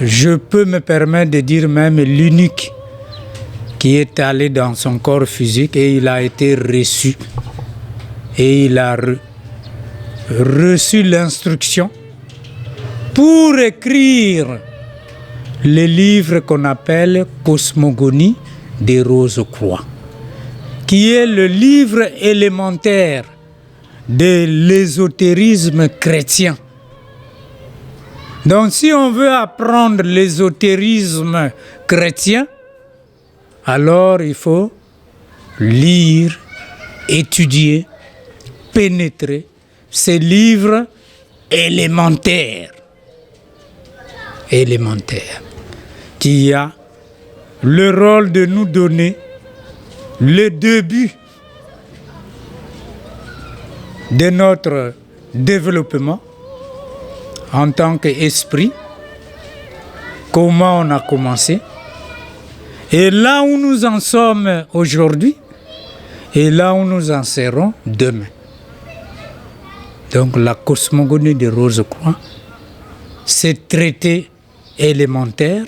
je peux me permettre de dire même l'unique qui est allé dans son corps physique et il a été reçu. Et il a reçu l'instruction pour écrire le livre qu'on appelle Cosmogonie des Rose-Croix, qui est le livre élémentaire de l'ésotérisme chrétien. Donc si on veut apprendre l'ésotérisme chrétien, alors il faut lire, étudier, pénétrer ces livres élémentaires, qui a le rôle de nous donner le début de notre développement en tant qu'esprit, comment on a commencé, et là où nous en sommes aujourd'hui, et là où nous en serons demain. Donc la cosmogonie de Rose-Croix, c'est traité élémentaire.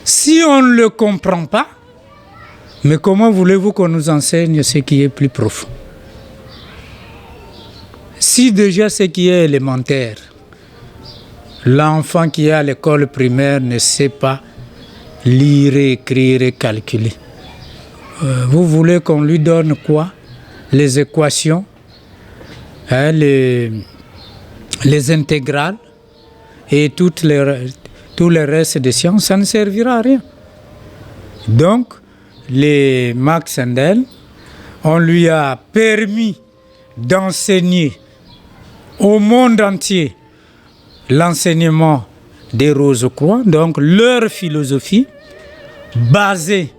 Si on ne le comprend pas, mais comment voulez-vous qu'on nous enseigne ce qui est plus profond? Si déjà ce qui est élémentaire, l'enfant qui est à l'école primaire ne sait pas lire, écrire et calculer, vous voulez qu'on lui donne quoi? Les équations, hein, les intégrales et tous les restes des sciences, ça ne servira à rien. Donc, les Max Sandel, on lui a permis d'enseigner au monde entier l'enseignement des Rose-Croix, donc leur philosophie basée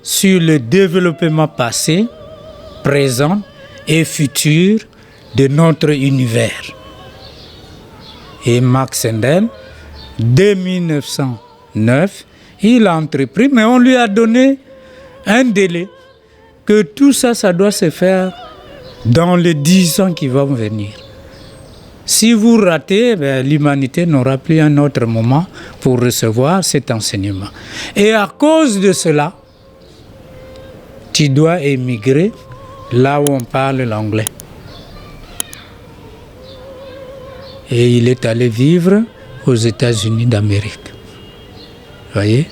sur le développement passé, présent et futur de notre univers. Et Max Sandel, dès 1909, il a entrepris, mais on lui a donné un délai, que tout ça, ça doit se faire dans les 10 ans qui vont venir. Si vous ratez, l'humanité n'aura plus un autre moment pour recevoir cet enseignement. Et à cause de cela, tu dois émigrer là où on parle l'anglais. Et il est allé vivre aux États-Unis d'Amérique. Voyez?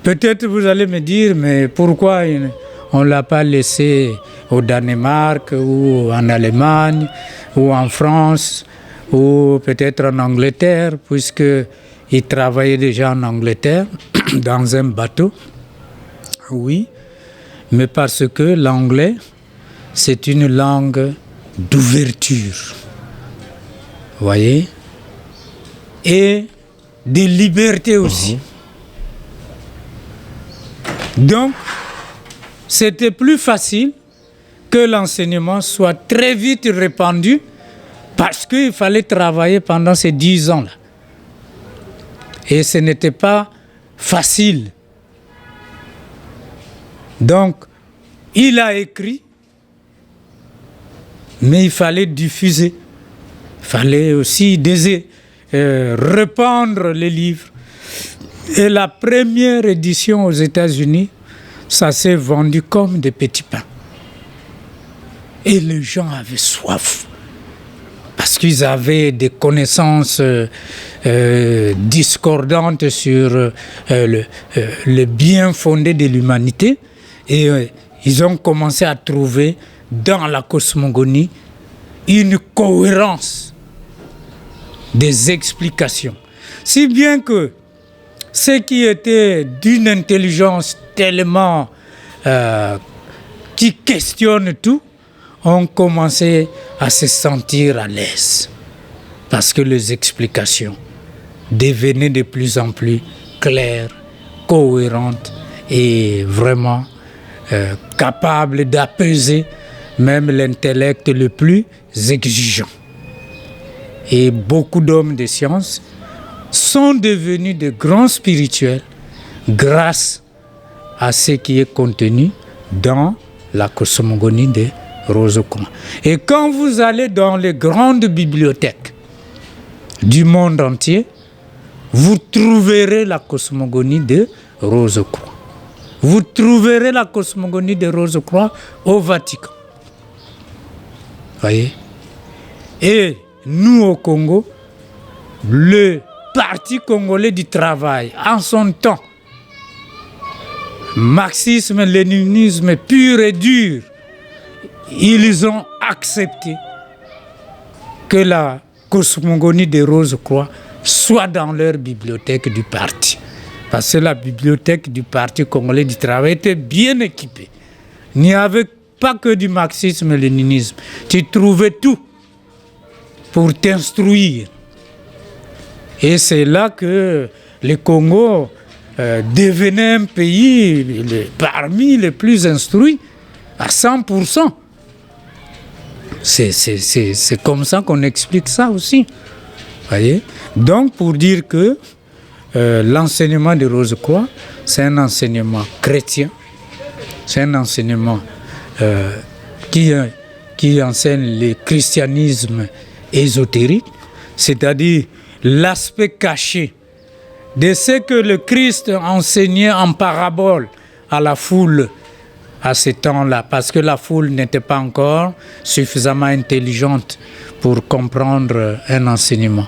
Peut-être vous allez me dire, mais pourquoi on ne l'a pas laissé au Danemark ou en Allemagne ou en France ou peut-être en Angleterre, puisqu'il travaillait déjà en Angleterre dans un bateau. Oui, mais parce que l'anglais, c'est une langue d'ouverture. Voyez? Et de liberté aussi. Donc, c'était plus facile que l'enseignement soit très vite répandu parce qu'il fallait travailler pendant ces 10 ans-là. Et ce n'était pas facile. Donc, il a écrit, mais il fallait diffuser. Il fallait aussi répandre les livres. Et la première édition aux États-Unis, ça s'est vendu comme des petits pains. Et les gens avaient soif. Parce qu'ils avaient des connaissances discordantes sur le bien fondé de l'humanité. Et ils ont commencé à trouver dans la cosmogonie une cohérence des explications. Si bien que ceux qui étaient d'une intelligence tellement qui questionnent tout, ont commencé à se sentir à l'aise. Parce que les explications devenaient de plus en plus claires, cohérentes et vraiment capables d'apaiser même l'intellect le plus exigeant. Et beaucoup d'hommes de science sont devenus de grands spirituels grâce à ce qui est contenu dans la cosmogonie de Rosecrans. Et quand vous allez dans les grandes bibliothèques du monde entier, vous trouverez la cosmogonie de Rosecrans. Vous trouverez la cosmogonie de Rosecrans au Vatican. Voyez? Et nous au Congo, le Parti congolais du travail, en son temps, marxisme, léninisme pur et dur, ils ont accepté que la cosmogonie de Rosecrans soit dans leur bibliothèque du parti. Parce que la bibliothèque du Parti congolais du travail était bien équipée. Il n'y avait pas que du marxisme et léninisme. Tu trouvais tout pour t'instruire. Et c'est là que le Congo devenait un pays parmi les plus instruits à 100%. C'est comme ça qu'on explique ça aussi. Voyez? Donc pour dire que l'enseignement de Rosecrans, c'est un enseignement chrétien, c'est un enseignement qui enseigne le christianisme ésotérique, c'est-à-dire l'aspect caché de ce que le Christ enseignait en parabole à la foule à ce temps-là, parce que la foule n'était pas encore suffisamment intelligente pour comprendre un enseignement.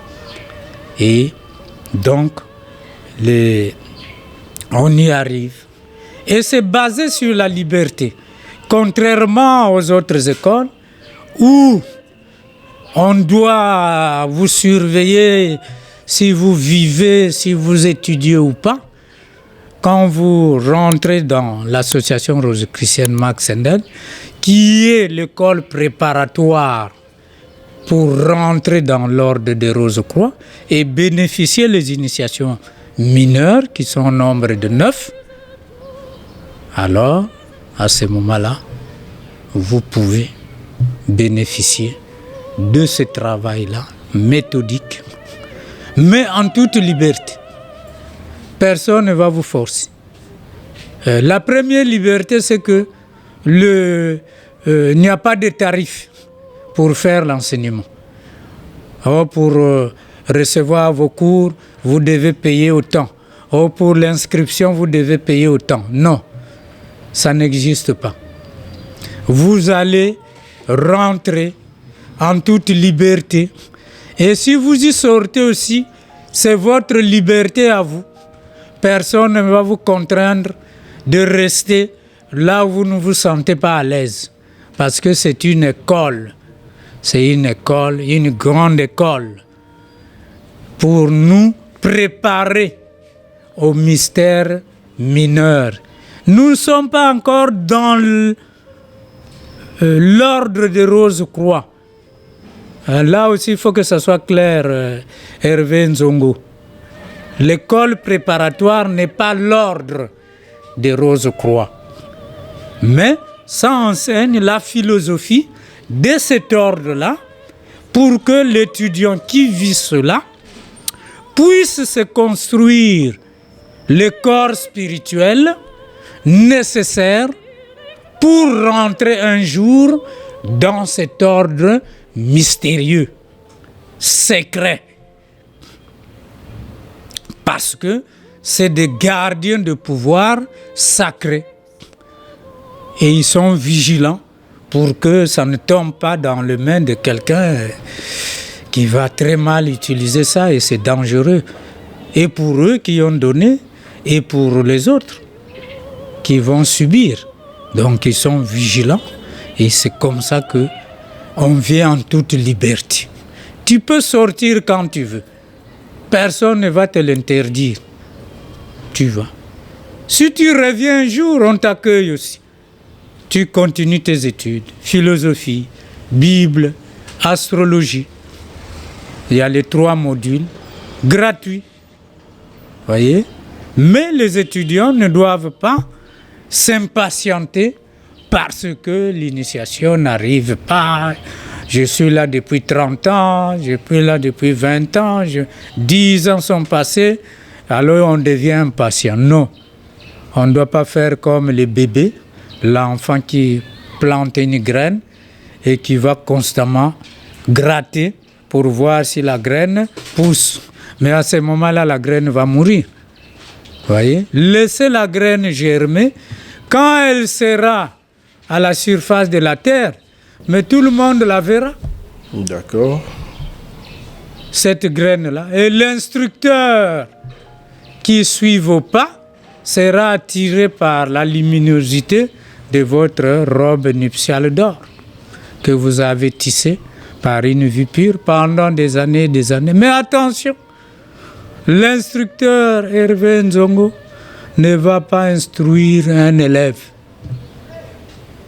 Et donc, on y arrive. Et c'est basé sur la liberté. Contrairement aux autres écoles où on doit vous surveiller si vous vivez, si vous étudiez ou pas. Quand vous rentrez dans l'association rosicrucienne Max Sendel, qui est l'école préparatoire pour rentrer dans l'ordre des Rosecroix et bénéficier des initiations mineures qui sont au nombre de 9, alors, à ce moment-là, vous pouvez bénéficier de ce travail-là, méthodique, mais en toute liberté. Personne ne va vous forcer. La première liberté, c'est que il n'y a pas de tarif pour faire l'enseignement. Oh, pour recevoir vos cours, vous devez payer autant. Oh, pour l'inscription, vous devez payer autant. Non, ça n'existe pas. Vous allez rentrer en toute liberté. Et si vous y sortez aussi, c'est votre liberté à vous. Personne ne va vous contraindre de rester là où vous ne vous sentez pas à l'aise. Parce que c'est une école. C'est une école, une grande école, pour nous préparer au mystère mineur. Nous ne sommes pas encore dans l'ordre des Rose-Croix. Là aussi, il faut que ça soit clair, Hervé Nzongo. L'école préparatoire n'est pas l'ordre des Rose-Croix. Mais ça enseigne la philosophie de cet ordre-là pour que l'étudiant qui vit cela puisse se construire le corps spirituel nécessaire pour rentrer un jour dans cet ordre mystérieux, secret. Parce que c'est des gardiens de pouvoir sacrés. Et ils sont vigilants pour que ça ne tombe pas dans les mains de quelqu'un qui va très mal utiliser ça, et c'est dangereux. Et pour eux qui ont donné, et pour les autres qui vont subir. Donc ils sont vigilants, et c'est comme ça que on vient en toute liberté. Tu peux sortir quand tu veux. Personne ne va te l'interdire. Tu vas. Si tu reviens un jour, on t'accueille aussi. Tu continues tes études, philosophie, Bible, astrologie. Il y a les 3 modules gratuits. Voyez? Mais les étudiants ne doivent pas s'impatienter parce que l'initiation n'arrive pas. Je suis là depuis 30 ans, je suis là depuis 20 ans, 10 ans sont passés, alors on devient impatient. Non, on ne doit pas faire comme les bébés, l'enfant qui plante une graine et qui va constamment gratter pour voir si la graine pousse. Mais à ce moment-là, la graine va mourir. Voyez? Laissez la graine germer. Quand elle sera à la surface de la terre, mais tout le monde la verra. D'accord. Cette graine-là. Et l'instructeur qui suit vos pas sera attiré par la luminosité de votre robe nuptiale d'or que vous avez tissée par une vue pure pendant des années et des années. Mais attention, l'instructeur Hervé Nzongo ne va pas instruire un élève.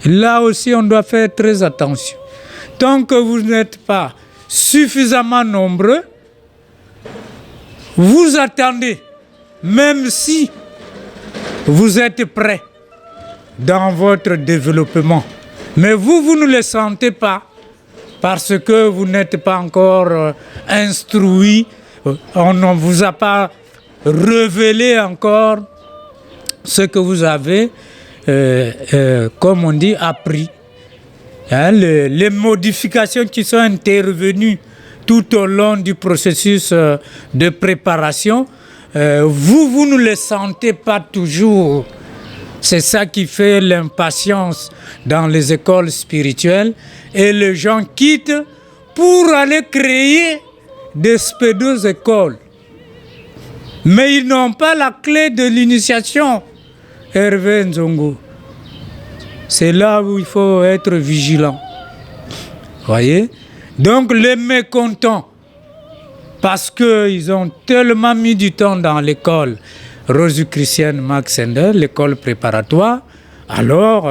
Là aussi, on doit faire très attention. Tant que vous n'êtes pas suffisamment nombreux, vous attendez, même si vous êtes prêts dans votre développement. Mais vous ne le sentez pas parce que vous n'êtes pas encore instruit. On ne vous a pas révélé encore ce que vous avez, comme on dit, appris. Hein, les modifications qui sont intervenues tout au long du processus de préparation, vous ne les sentez pas toujours. C'est ça qui fait l'impatience dans les écoles spirituelles, et les gens quittent pour aller créer des pseudo-écoles. Mais ils n'ont pas la clé de l'initiation. Hervé Nzongo. C'est là où il faut être vigilant. Voyez? Donc les mécontents, parce qu'ils ont tellement mis du temps dans l'école Rosicrucienne Max Sender, l'école préparatoire, alors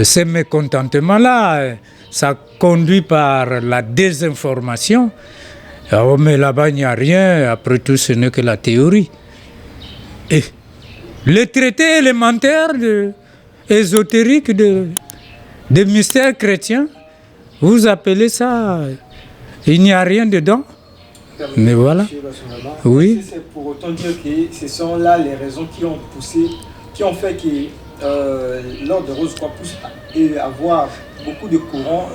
ces mécontentements-là, ça conduit par la désinformation. Oh, mais là-bas, il n'y a rien, après tout, ce n'est que la théorie. Et les traités élémentaires ésotériques des mystères chrétiens, vous appelez ça, il n'y a rien dedans. Mais voilà. Oui. C'est pour autant dire que ce sont là les raisons qui ont poussé, qui ont fait que l'ordre de Rose-Croix pousse et avoir beaucoup de courants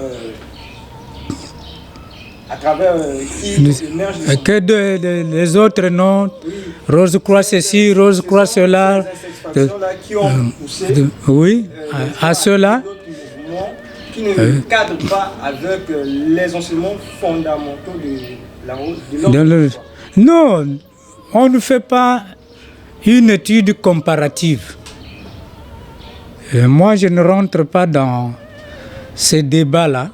à travers qui émergent les autres noms, oui. Rose-Croix ceci, Rose-Croix cela. Ces expansions-là qui ont poussé oui, à cela. Qui ne cadrent pas avec les enseignements fondamentaux de la Rose, de l'ordre. Non, on ne fait pas une étude comparative. Moi, je ne rentre pas dans ces débats-là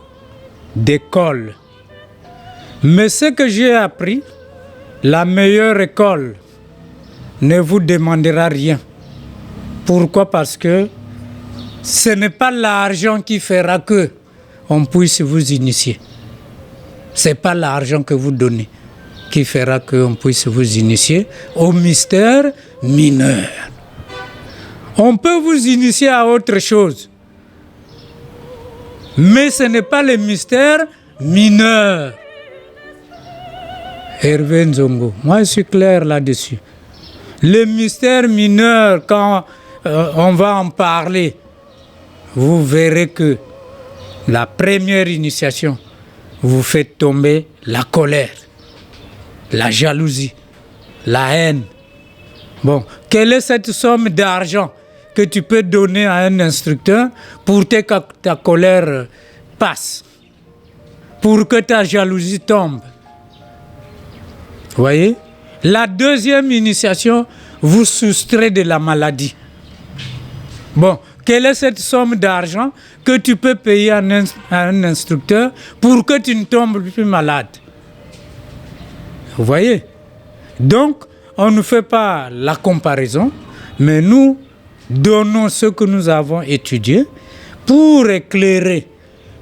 d'école. Mais ce que j'ai appris, la meilleure école ne vous demandera rien. Pourquoi? Parce que ce n'est pas l'argent qui fera que on puisse vous initier. Ce n'est pas l'argent que vous donnez qui fera qu'on puisse vous initier au mystère mineur. On peut vous initier à autre chose. Mais ce n'est pas le mystère mineur. Hervé Nzongo, moi je suis clair là-dessus. Le mystère mineur, quand on va en parler, vous verrez que la première initiation vous fait tomber la colère, la jalousie, la haine. Bon, quelle est cette somme d'argent que tu peux donner à un instructeur pour que ta colère passe, pour que ta jalousie tombe? Vous voyez? La deuxième initiation vous soustrait de la maladie. Bon, quelle est cette somme d'argent que tu peux payer à un instructeur pour que tu ne tombes plus malade? Vous voyez? Donc, on ne fait pas la comparaison, mais nous donnons ce que nous avons étudié pour éclairer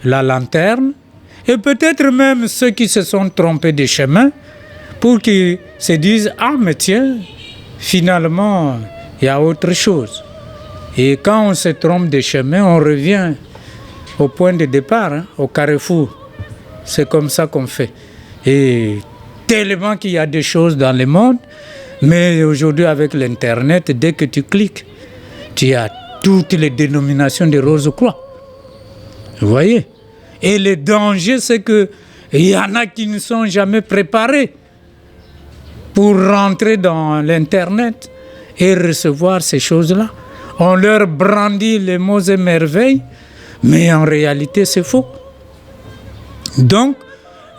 la lanterne et peut-être même ceux qui se sont trompés de chemin pour qu'ils se disent « Ah, mais tiens, finalement, il y a autre chose ». Et quand on se trompe de chemin, on revient au point de départ, hein, au carrefour. C'est comme ça qu'on fait. Et tellement qu'il y a des choses dans le monde, mais aujourd'hui avec l'Internet, dès que tu cliques, tu as toutes les dénominations de Rose-Croix. Vous voyez? Et le danger, c'est qu'il y en a qui ne sont jamais préparés pour rentrer dans l'Internet et recevoir ces choses-là. On leur brandit les mots et merveilles, mais en réalité, c'est faux. Donc,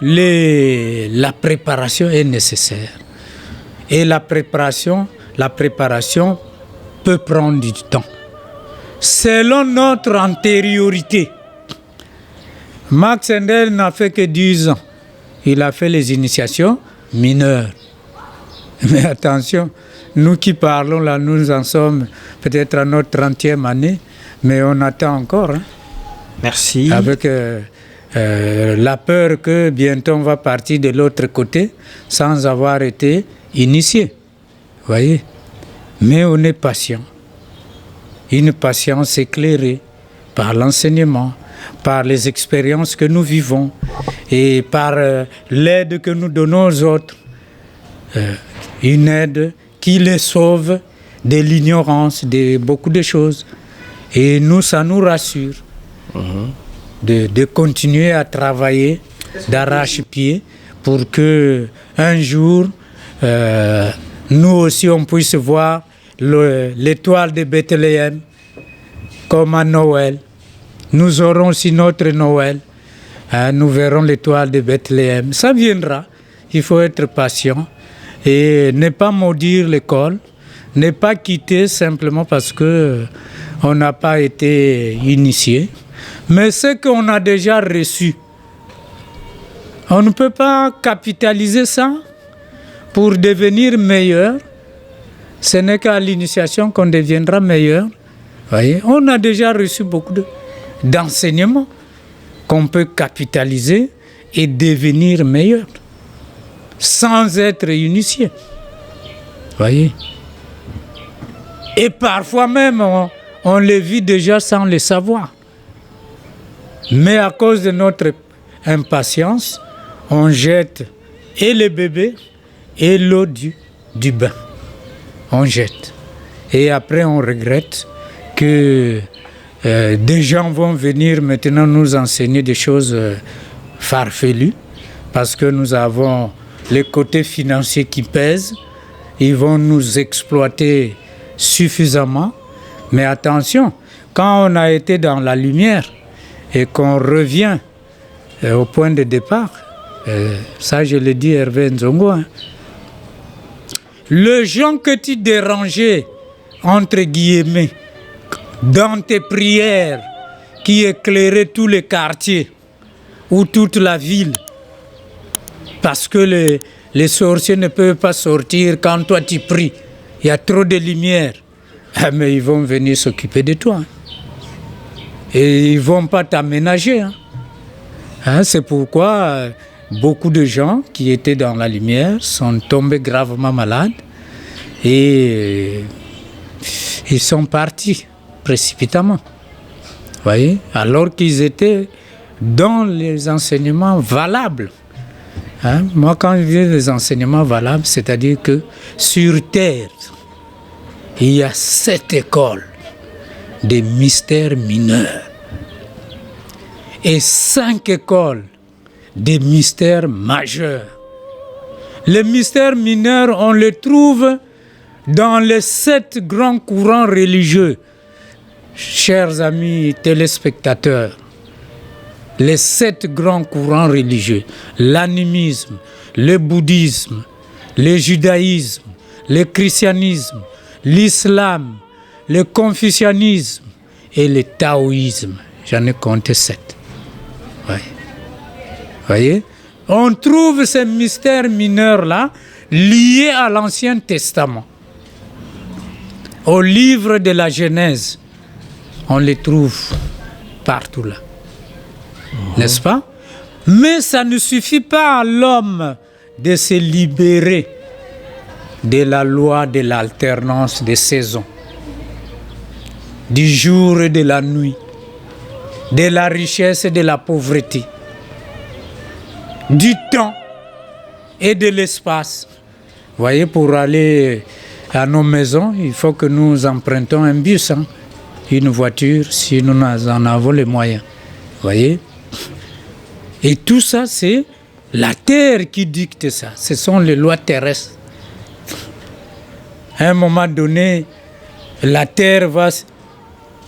la préparation est nécessaire. Et la préparation peut prendre du temps. Selon notre antériorité, Max Endel n'a fait que 10 ans. Il a fait les initiations mineures. Mais attention, nous qui parlons là, nous en sommes peut-être à notre 30e année, mais on attend encore. Hein, merci. Avec la peur que bientôt on va partir de l'autre côté sans avoir été initié. Vous voyez? Mais on est patient. Une patience éclairée par l'enseignement, par les expériences que nous vivons et par l'aide que nous donnons aux autres. Une aide qui les sauve de l'ignorance, de beaucoup de choses. Et nous, ça nous rassure de continuer à travailler d'arrache-pied pour que un jour, nous aussi, on puisse voir l'étoile de Bethléem comme à Noël. Nous aurons aussi notre Noël. Nous verrons l'étoile de Bethléem. Ça viendra. Il faut être patient et ne pas maudire l'école, ne pas quitter simplement parce qu'on n'a pas été initié. Mais ce qu'on a déjà reçu, on ne peut pas capitaliser ça pour devenir meilleur. Ce n'est qu'à l'initiation qu'on deviendra meilleur. Voyez, on a déjà reçu beaucoup d'enseignements qu'on peut capitaliser et devenir meilleur sans être initié. Voyez. Et parfois même, on le vit déjà sans le savoir. Mais à cause de notre impatience, on jette et le bébé et l'eau du bain. On jette. Et après, on regrette que des gens vont venir maintenant nous enseigner des choses farfelues parce que nous avons les côtés financiers qui pèsent. Ils vont nous exploiter suffisamment. Mais attention, quand on a été dans la lumière et qu'on revient au point de départ, ça je le dis Hervé Nzongo, hein, le gens que tu dérangeais, entre guillemets, dans tes prières, qui éclairaient tous les quartiers ou toute la ville, parce que les sorciers ne peuvent pas sortir quand toi tu pries, il y a trop de lumière, mais ils vont venir s'occuper de toi. Et ils ne vont pas t'aménager. C'est pourquoi beaucoup de gens qui étaient dans la lumière sont tombés gravement malades et ils sont partis précipitamment. Voyez, alors qu'ils étaient dans les enseignements valables. Moi, quand je dis les enseignements valables, c'est-à-dire que sur terre, il y a 7 écoles des mystères mineurs et 5 écoles des mystères majeurs. Les mystères mineurs, on les trouve dans les 7 grands courants religieux. Chers amis téléspectateurs, les 7 grands courants religieux, l'animisme, le bouddhisme, le judaïsme, le christianisme, l'islam, le confucianisme et le taoïsme. J'en ai compté 7. Voyez? On trouve ces mystères mineurs-là liés à l'Ancien Testament. Au livre de la Genèse, on les trouve partout là. N'est-ce pas? Mais ça ne suffit pas à l'homme de se libérer de la loi de l'alternance des saisons, du jour et de la nuit, de la richesse et de la pauvreté, du temps et de l'espace. Vous voyez, pour aller à nos maisons, il faut que nous empruntons un bus, une voiture, si nous en avons les moyens. Vous voyez? Et tout ça, c'est la terre qui dicte ça. Ce sont les lois terrestres. À un moment donné, la terre va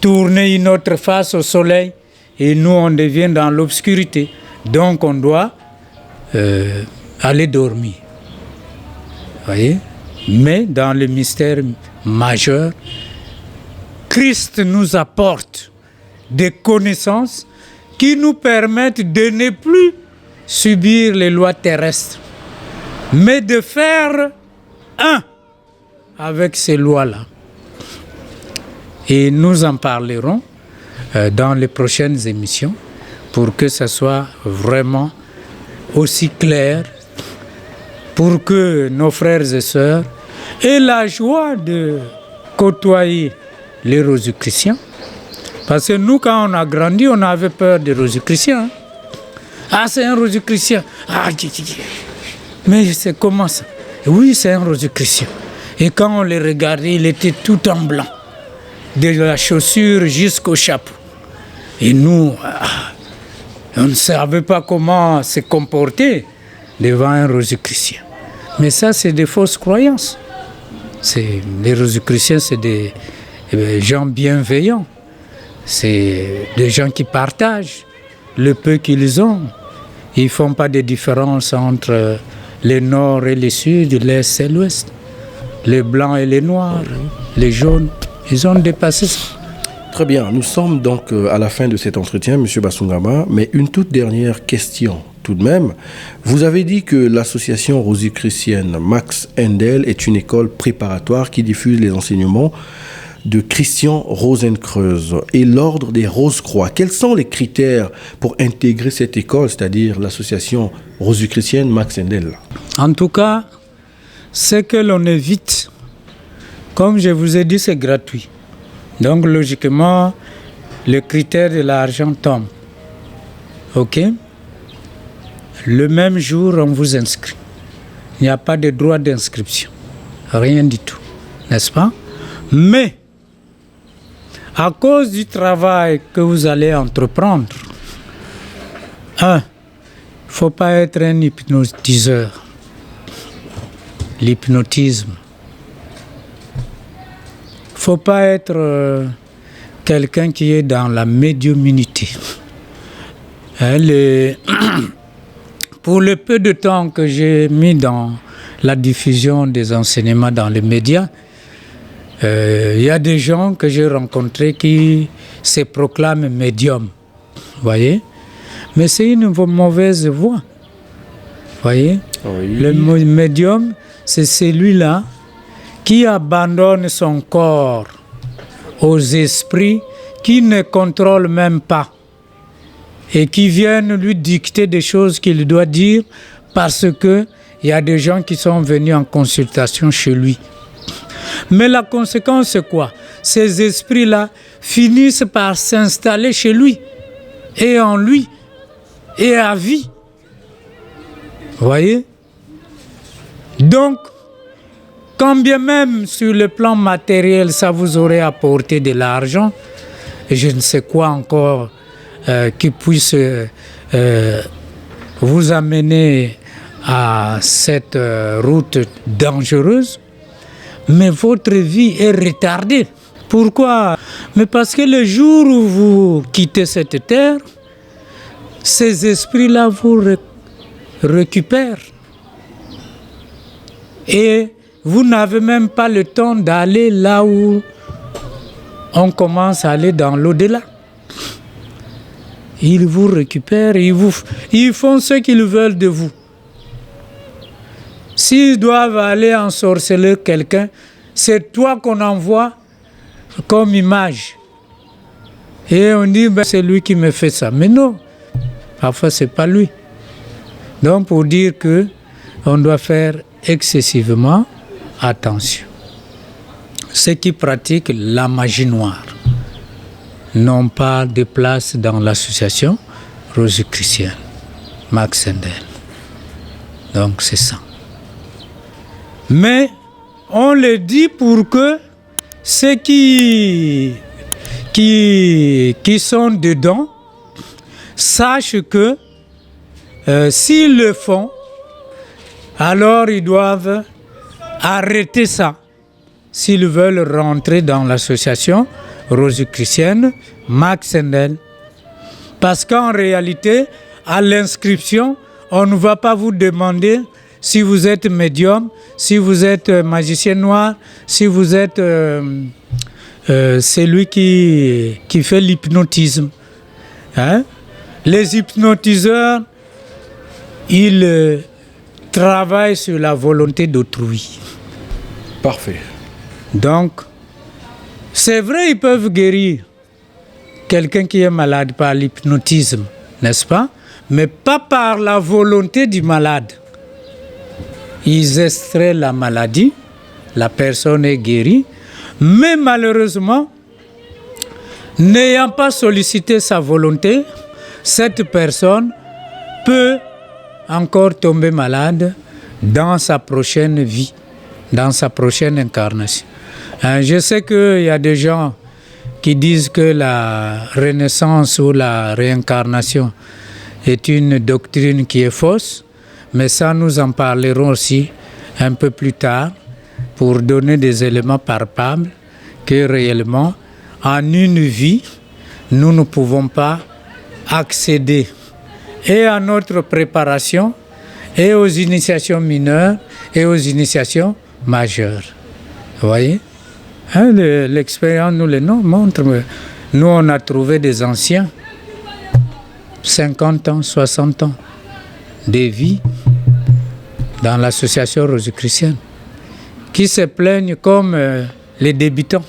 tourner une autre face au soleil et nous, on devient dans l'obscurité. Donc, on doit aller dormir. Voyez? Mais dans le mystère majeur, Christ nous apporte des connaissances qui nous permettent de ne plus subir les lois terrestres, mais de faire un avec ces lois-là. Et nous en parlerons dans les prochaines émissions pour que ce soit vraiment aussi clair, pour que nos frères et sœurs aient la joie de côtoyer les Rosicruciens. Parce que nous, quand on a grandi, on avait peur des Rosicruciens. Ah, c'est un Rosicrucien. Ah, mais c'est comment ça? Oui, c'est un Rosicrucien. Et quand on les regardait, il était tout en blanc, de la chaussure jusqu'au chapeau. Et nous, on ne savait pas comment se comporter devant un Rosicrucien. Mais ça, c'est des fausses croyances. Les Rosicruciens, c'est des gens bienveillants. C'est des gens qui partagent le peu qu'ils ont. Ils ne font pas de différence entre le nord et le sud, l'est et l'ouest, les blancs et les noirs, les jaunes. Ils ont dépassé ça. Très bien, nous sommes donc à la fin de cet entretien, M. Basungama, mais une toute dernière question tout de même. Vous avez dit que l'association rosicrucienne Max Endel est une école préparatoire qui diffuse les enseignements de Christian Rosenkreuz et l'ordre des Rose-Croix. Quels sont les critères pour intégrer cette école, c'est-à-dire l'association rosicrucienne Max Endel? En tout cas, ce que l'on évite, comme je vous ai dit, c'est gratuit. Donc, logiquement, le critère de l'argent tombe. OK? Le même jour, on vous inscrit. Il n'y a pas de droit d'inscription. Rien du tout. N'est-ce pas? Mais, à cause du travail que vous allez entreprendre, faut pas être un hypnotiseur. L'hypnotisme. Faut pas être quelqu'un qui est dans la médiumnité. Pour le peu de temps que j'ai mis dans la diffusion des enseignements dans les médias, il y a des gens que j'ai rencontrés qui se proclament médiums. Voyez? Mais c'est une mauvaise voie. Voyez? Oui. Le médium, c'est celui-là qui abandonne son corps aux esprits qui ne contrôlent même pas et qui viennent lui dicter des choses qu'il doit dire parce qu'il y a des gens qui sont venus en consultation chez lui. Mais la conséquence, c'est quoi? Ces esprits-là finissent par s'installer chez lui et en lui et à vie. Vous voyez? Donc, quand bien même sur le plan matériel, ça vous aurait apporté de l'argent, et je ne sais quoi encore qui puisse vous amener à cette route dangereuse, mais votre vie est retardée. Pourquoi? Mais parce que le jour où vous quittez cette terre, ces esprits-là vous récupèrent. Et vous n'avez même pas le temps d'aller là où on commence à aller dans l'au-delà. Ils vous récupèrent, ils font ce qu'ils veulent de vous. S'ils doivent aller ensorceler quelqu'un, c'est toi qu'on envoie comme image. Et on dit, c'est lui qui me fait ça. Mais non, parfois c'est pas lui. Donc pour dire qu'on doit faire excessivement attention. Ceux qui pratiquent la magie noire n'ont pas de place dans l'association rosicrucienne, Max Sendel. Donc c'est ça. Mais on le dit pour que ceux qui sont dedans sachent que s'ils le font, alors ils doivent arrêter ça s'ils veulent rentrer dans l'association rosicrucienne Max Sendel. Parce qu'en réalité, à l'inscription, on ne va pas vous demander si vous êtes médium, si vous êtes magicien noir, si vous êtes celui qui fait l'hypnotisme. Hein? Les hypnotiseurs, ils travaillent sur la volonté d'autrui. Parfait. Donc, c'est vrai, ils peuvent guérir quelqu'un qui est malade par l'hypnotisme, n'est-ce pas? Mais pas par la volonté du malade. Ils extraient la maladie, la personne est guérie, mais malheureusement, n'ayant pas sollicité sa volonté, cette personne peut encore tomber malade dans sa prochaine vie, dans sa prochaine incarnation. Je sais qu'il y a des gens qui disent que la renaissance ou la réincarnation est une doctrine qui est fausse, mais ça nous en parlerons aussi un peu plus tard pour donner des éléments palpables que réellement, en une vie, nous ne pouvons pas accéder et à notre préparation et aux initiations mineures et aux initiations majeures. Vous voyez? L'expérience nous le montre. Nous, on a trouvé des anciens, 50 ans, 60 ans, des vies dans l'association rosicrucienne, qui se plaignent comme les débutants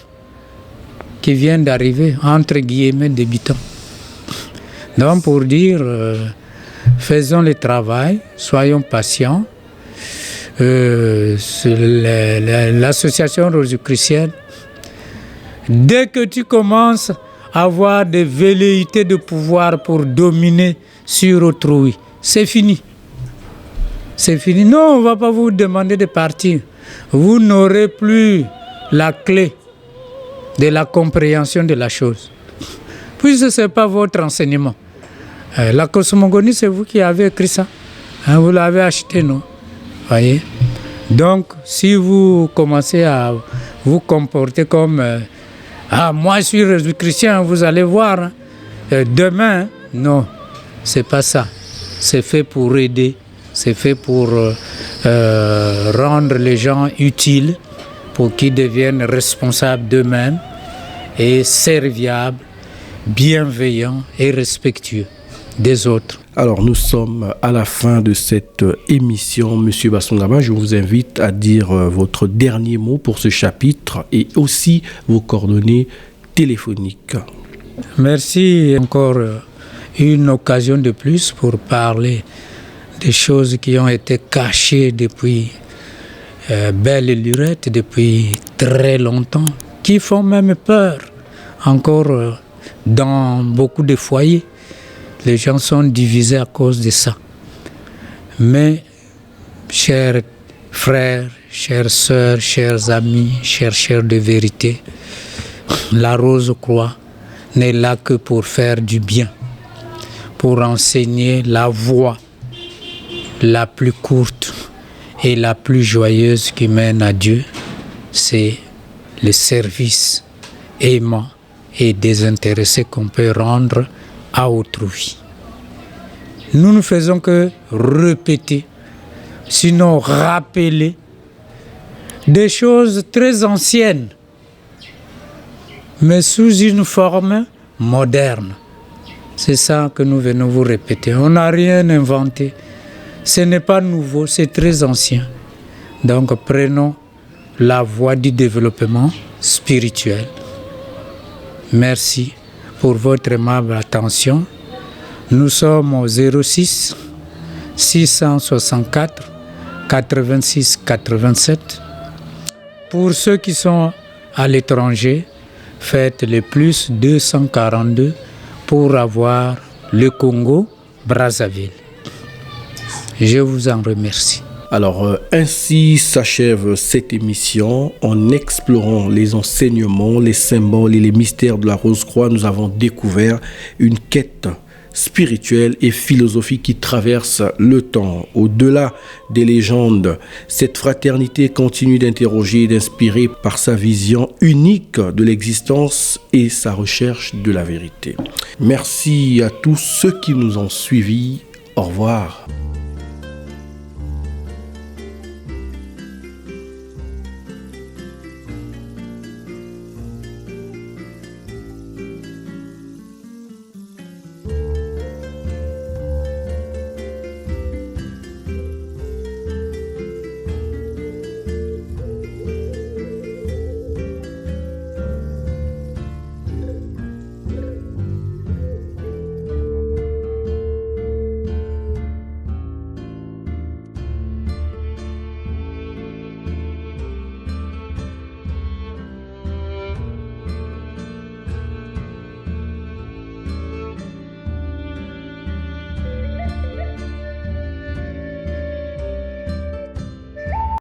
qui viennent d'arriver, entre guillemets débutants. Donc pour dire, faisons le travail, soyons patients. L'association rosicrucienne, dès que tu commences à avoir des velléités de pouvoir pour dominer sur autrui, c'est fini. C'est fini. Non, on ne va pas vous demander de partir. Vous n'aurez plus la clé de la compréhension de la chose. Puisque ce n'est pas votre enseignement. La cosmogonie, c'est vous qui avez écrit ça. Hein, vous l'avez acheté, non? Voyez? Donc, si vous commencez à vous comporter comme moi je suis chrétien, vous allez voir, hein, demain, non, c'est pas ça. C'est fait pour aider, c'est fait pour rendre les gens utiles, pour qu'ils deviennent responsables d'eux-mêmes et serviables, bienveillants et respectueux des autres. Alors, nous sommes à la fin de cette émission. Monsieur Bassongaba, je vous invite à dire votre dernier mot pour ce chapitre et aussi vos coordonnées téléphoniques. Merci encore. Une occasion de plus pour parler des choses qui ont été cachées depuis belle lurette, depuis très longtemps, qui font même peur encore dans beaucoup de foyers. Les gens sont divisés à cause de ça. Mais, chers frères, chères sœurs, chers amis, chers de vérité, la Rose-Croix n'est là que pour faire du bien, pour enseigner la voie la plus courte et la plus joyeuse qui mène à Dieu, c'est le service aimant et désintéressé qu'on peut rendre à autrui. Nous ne faisons que répéter, sinon rappeler des choses très anciennes, mais sous une forme moderne. C'est ça que nous venons vous répéter. On n'a rien inventé. Ce n'est pas nouveau, c'est très ancien. Donc prenons la voie du développement spirituel. Merci pour votre aimable attention. Nous sommes au 06 664 86 87. Pour ceux qui sont à l'étranger, faites le plus 242 pour avoir le Congo-Brazzaville. Je vous en remercie. Alors, ainsi s'achève cette émission. En explorant les enseignements, les symboles et les mystères de la Rose-Croix, nous avons découvert une quête spirituelle et philosophique qui traverse le temps. Au-delà des légendes, cette fraternité continue d'interroger et d'inspirer par sa vision unique de l'existence et sa recherche de la vérité. Merci à tous ceux qui nous ont suivis. Au revoir.